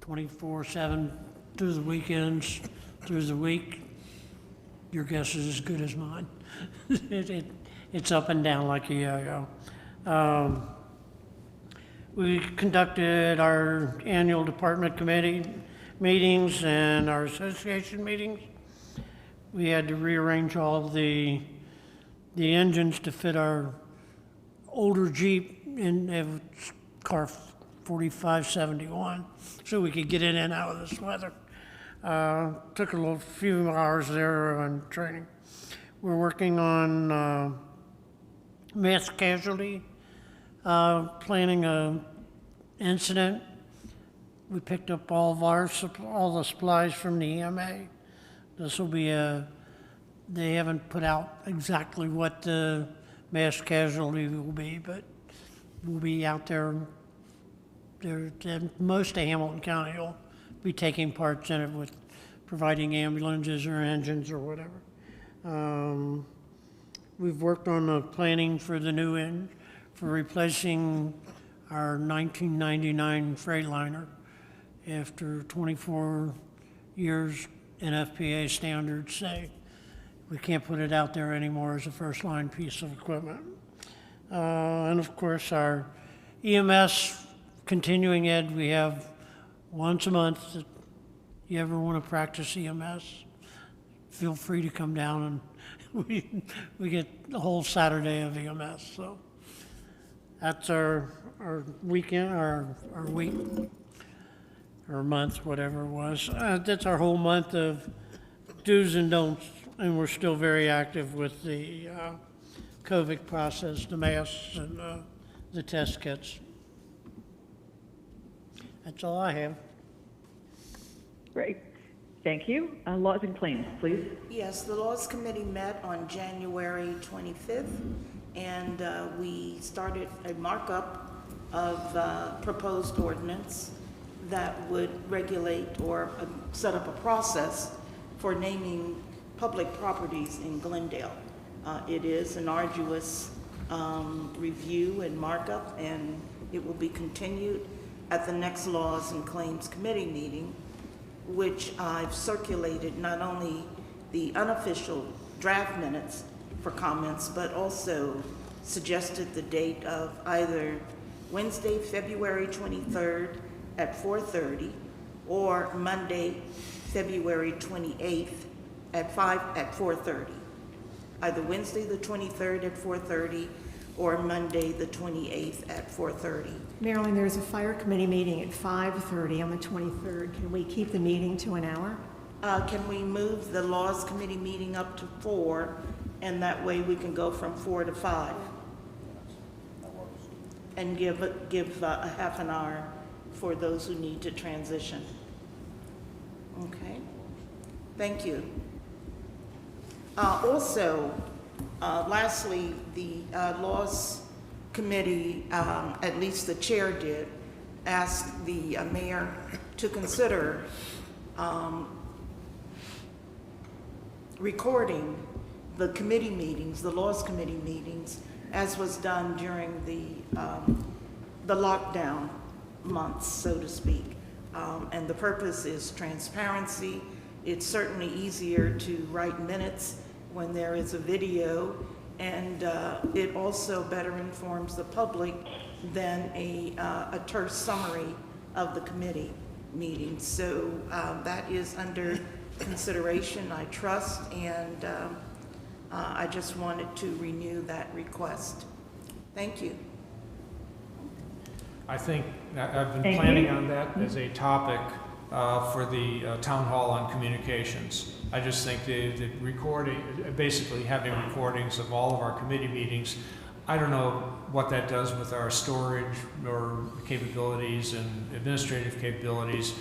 S5: 24/7 through the weekends, through the week. Your guess is as good as mine. It's up and down like a yo-yo. We conducted our annual department committee meetings and our association meetings. We had to rearrange all the engines to fit our older Jeep in car 4571, so we could get in and out of this weather. Took a few hours there on training. We're working on mass casualty, planning a incident. We picked up all the supplies from the EMA. This will be they haven't put out exactly what the mass casualty will be, but we'll be out there. Most of Hamilton County will be taking parts in it with providing ambulances or engines or whatever. We've worked on the planning for the new end for replacing our 1999 Freightliner after 24 years. NFPA standards say we can't put it out there anymore as a first line piece of equipment. And of course our EMS continuing ed, we have once a month. If you ever want to practice EMS, feel free to come down, and we get the whole Saturday of EMS. So that's our weekend, our week, or month, whatever it was. That's our whole month of do's and don'ts, and we're still very active with the COVID process, the masks, and the test kits. That's all I have.
S16: Great. Thank you. Laws and claims, please.
S10: Yes, the Laws Committee met on January 25th, and we started a markup of proposed ordinance that would regulate or set up a process for naming public properties in Glendale. It is an arduous review and markup, and it will be continued at the next Laws and Claims Committee meeting, which I've circulated not only the unofficial draft minutes for comments, but also suggested the date of either Wednesday, February 23rd at 4:30, or Monday, February 28th at 4:30. Either Wednesday the 23rd at 4:30 or Monday the 28th at 4:30.
S4: Marilyn, there's a fire committee meeting at 5:30 on the 23rd. Can we keep the meeting to an hour?
S10: Can we move the Laws Committee meeting up to 4, and that way we can go from 4 to 5? And give a half an hour for those who need to transition. Okay, thank you. Also, lastly, the Laws Committee, at least the chair did, ask the mayor to consider recording the committee meetings, the Laws Committee meetings, as was done during the lockdown months, so to speak. And the purpose is transparency. It's certainly easier to write minutes when there is a video And it also better informs the public than a terse summary of the committee meeting. So that is under consideration, I trust, and I just wanted to renew that request. Thank you.
S1: I think I've been planning on that as a topic for the town hall on communications. I just think the recording, basically having recordings of all of our committee meetings, I don't know what that does with our storage or capabilities and administrative capabilities,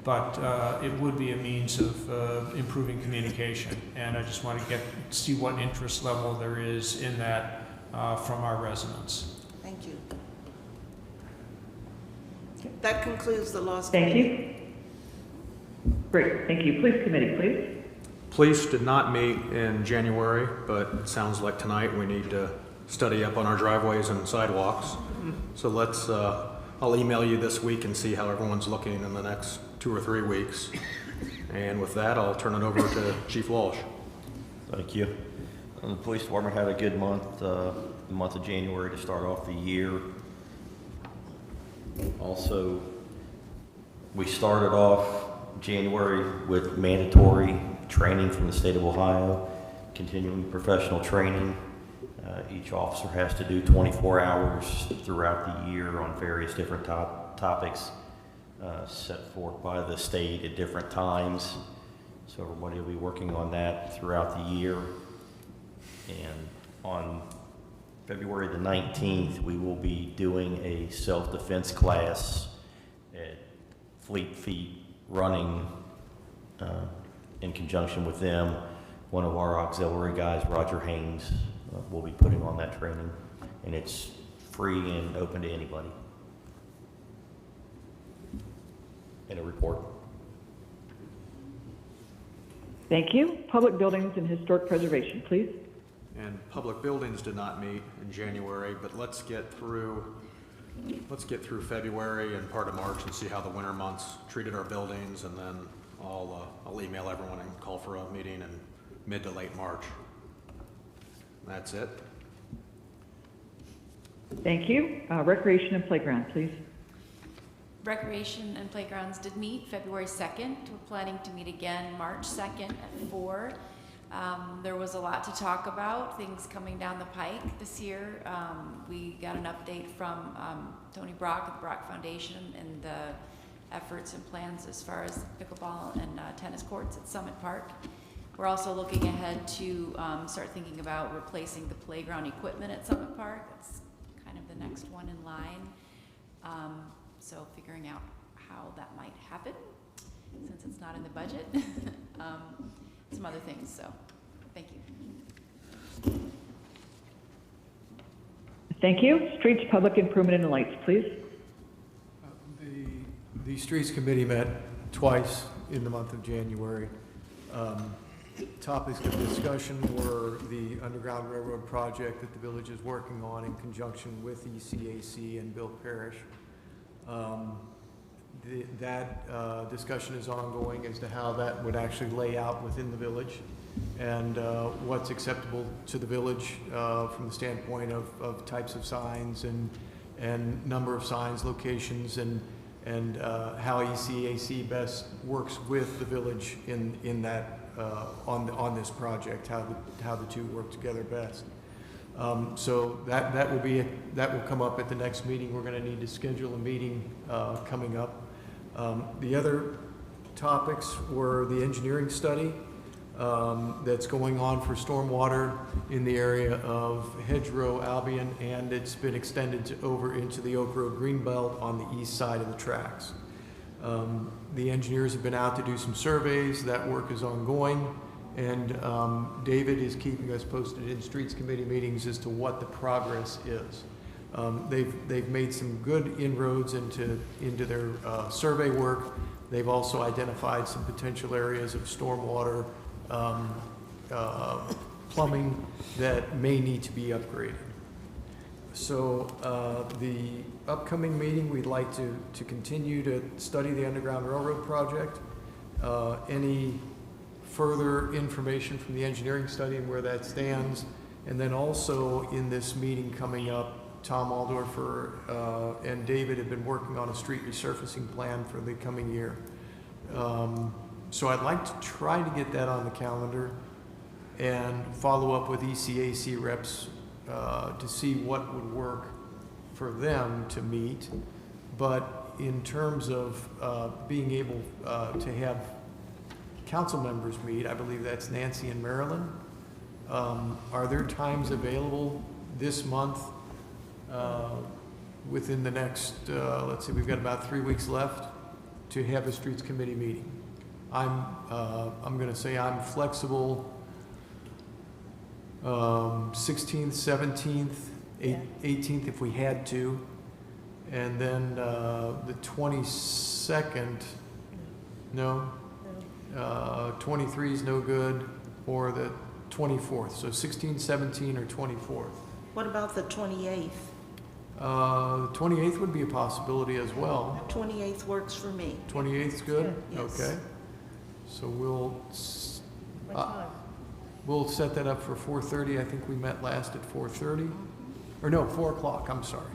S1: but it would be a means of improving communication. And I just want to see what interest level there is in that from our residents.
S10: Thank you. That concludes the laws
S16: Thank
S10: committee.
S16: you. Great, thank you. Police committee, please.
S9: Police did not meet in January, but it sounds like tonight we need to study up on our driveways and sidewalks. So let's, I'll email you this week and see how everyone's looking in the next 2 or 3 weeks. And with that, I'll turn it over to Chief Walsh.
S17: Thank you. The police department had a good month, the month of January to start off the year. Also, we started off January with mandatory training from the state of Ohio, continuing professional training. Each officer has to do 24 hours throughout the year on various different topics set forth by the state at different times. So everybody will be working on that throughout the year. And on February the 19th, we will be doing a self-defense class at Fleet Feet Running in conjunction with them. One of our auxiliary guys, Roger Haynes, will be putting on that training, and it's free and open to anybody. And a report.
S16: Thank you. Public buildings and historic preservation, please.
S9: And public buildings did not meet in January, but let's get through February and part of March and see how the winter months treated our buildings, and then I'll email everyone and call for a meeting in mid to late March. That's it.
S16: Thank you. Recreation and playground, please.
S3: Recreation and playgrounds did meet February 2nd. We're planning to meet again March 2nd at 4. There was a lot to talk about, things coming down the pike this year. We got an update from Tony Brock at the Brock Foundation and the efforts and plans as far as pickleball and tennis courts at Summit Park. We're also looking ahead to start thinking about replacing the playground equipment at Summit Park. That's kind of the next one in line. So figuring out how that might happen since it's not in the budget. Some other things, so thank you.
S16: Thank you. Streets, public improvement and lights, please.
S2: The Streets Committee met twice in the month of January. Topics of discussion were the Underground Railroad project that the village is working on in conjunction with ICRC and Bill Parrish. That discussion is ongoing as to how that would actually lay out within the village and what's acceptable to the village from the standpoint of types of signs and number of signs, locations, and how ICRC best works with the village in that on this project, how the two work together best. So that will come up at the next meeting. We're going to need to schedule a meeting coming up. The other topics were the engineering study that's going on for stormwater in the area of Hedgerow, Albion, and it's been extended over into the Oak Road Greenbelt on the east side of the tracks. The engineers have been out to do some surveys. That work is ongoing, and David is keeping us posted in Streets Committee meetings as to what the progress is. They've made some good inroads into their survey work. They've also identified some potential areas of stormwater plumbing that may need to be upgraded. So the upcoming meeting, we'd like to continue to study the Underground Railroad project. Any further information from the engineering study and where that stands, And then also in this meeting coming up, Tom Aldorfer and David have been working on a street resurfacing plan for the coming year. So I'd like to try to get that on the calendar and follow up with ECAC reps to see what would work for them to meet. But in terms of being able to have council members meet, I believe that's Nancy and Marilyn. Are there times available this month within the next, let's see, we've got about 3 weeks left to have a streets committee meeting? I'm going to say I'm flexible 16th, 17th, 18th if we had to, and then the 22nd, no? 23 is no good, or the 24th. So 16, 17, or 24th.
S10: What about the 28th?
S2: The 28th would be a possibility as well.
S10: 28th works for me.
S2: 28th is good?
S10: Yes.
S2: Okay. So
S4: What time?
S2: we'll set that up for 4:30. I think we met last at 4:30. Or no, 4 o'clock, I'm sorry.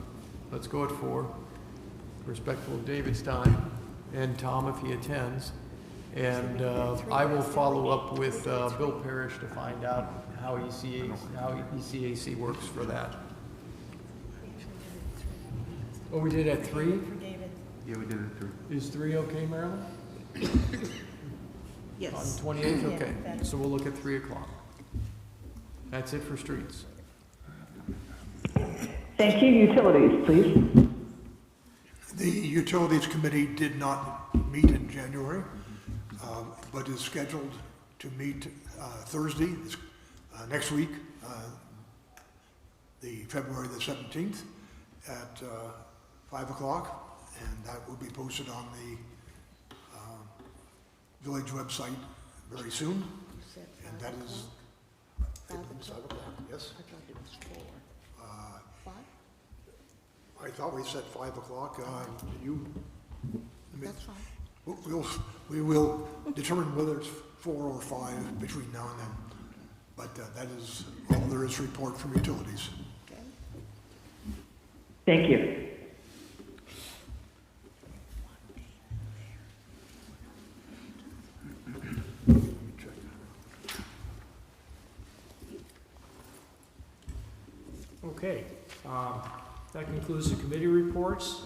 S2: Let's go at 4, respectful of David's time, and Tom if he attends. And I will follow up with Bill Parrish to find out how ECAC works for that. Oh, we did at 3?
S15: Yeah, we did it through.
S2: Is 3 okay, Marilyn?
S10: Yes.
S2: On 28th, okay. So we'll look at 3 o'clock. That's it for streets.
S16: Thank you. Utilities, please.
S18: The Utilities Committee did not meet in January, but is scheduled to meet Thursday, next week, the February the 17th at 5 o'clock, and that will be posted on the village website very soon. And that is 5 o'clock, yes?
S10: I thought it was 4. 5?
S18: I thought we said 5 o'clock.
S10: That's fine.
S18: We will determine whether it's 4 or 5 between now and then. But that is all there is to report from utilities.
S10: Okay.
S16: Thank you.
S1: Okay, that concludes the committee reports.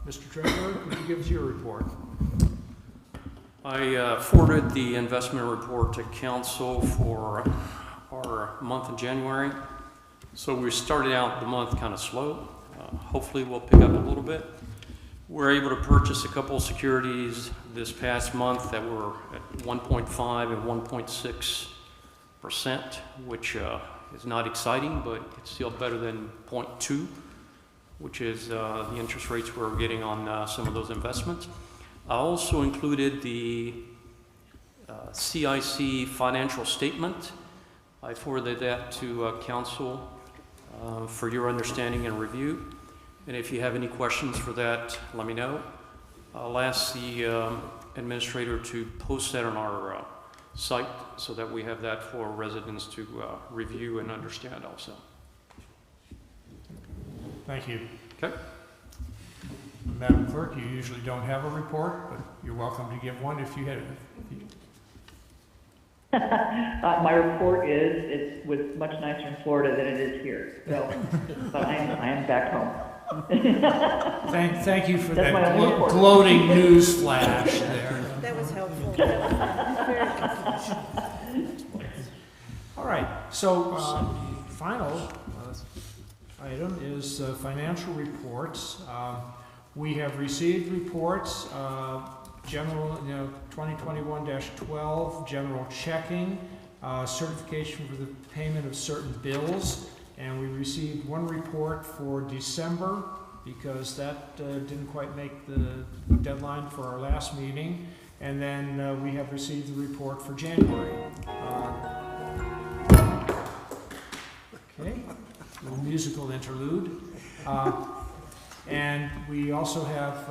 S1: Mr. Treasurer, could you give us your report?
S11: I forwarded the investment report to council for our month in January. So we started out the month kind of slow. Hopefully we'll pick up a little bit. We're able to purchase a couple of securities this past month that were at 1.5 and 1.6%, which is not exciting, but it's still better than 0.2, which is the interest rates we're getting on some of those investments. I also included the CIC financial statement. I forwarded that to council for your understanding and review. And if you have any questions for that, let me know. I'll ask the administrator to post that on our site so that we have that for residents to review and understand also.
S1: Thank you.
S11: Okay.
S1: Madam Clerk, you usually don't have a report, but you're welcome to give one if you had.
S16: My report is, it was much nicer in Florida than it is here, so, but I am back home.
S1: Thank you for
S16: That's my
S1: that
S16: only report.
S1: gloating news flash there.
S4: That was helpful. That was very helpful.
S1: All right, so final item is financial reports. We have received reports, general, 2021-12, general checking, certification for the payment of certain bills, and we received one report for December because that didn't quite make the deadline for our last meeting, and then we have received the report for January. Okay, a little musical interlude. And we also have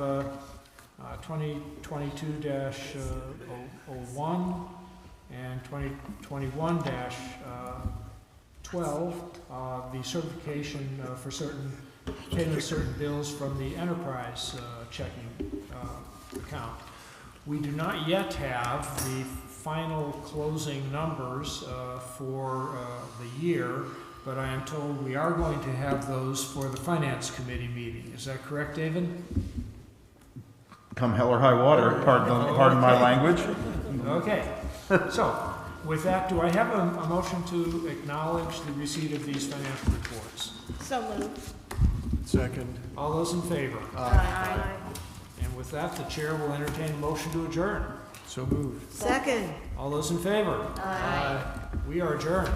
S1: 2022-01 and 2021-12 12, the certification for certain, payment of certain bills from the enterprise checking account. We do not yet have the final closing numbers for the year, but I am told we are going to have those for the Finance Committee meeting. Is that correct, David?
S15: Come hell or high water, pardon my language.
S1: Okay, so with that, do I have a motion to acknowledge the receipt of these financial reports?
S10: So moved.
S2: Second.
S1: All those in favor?
S10: Aye.
S1: And with that, the chair will entertain a motion to adjourn.
S2: So moved.
S4: Second.
S1: All those in favor?
S10: Aye.
S1: We are adjourned.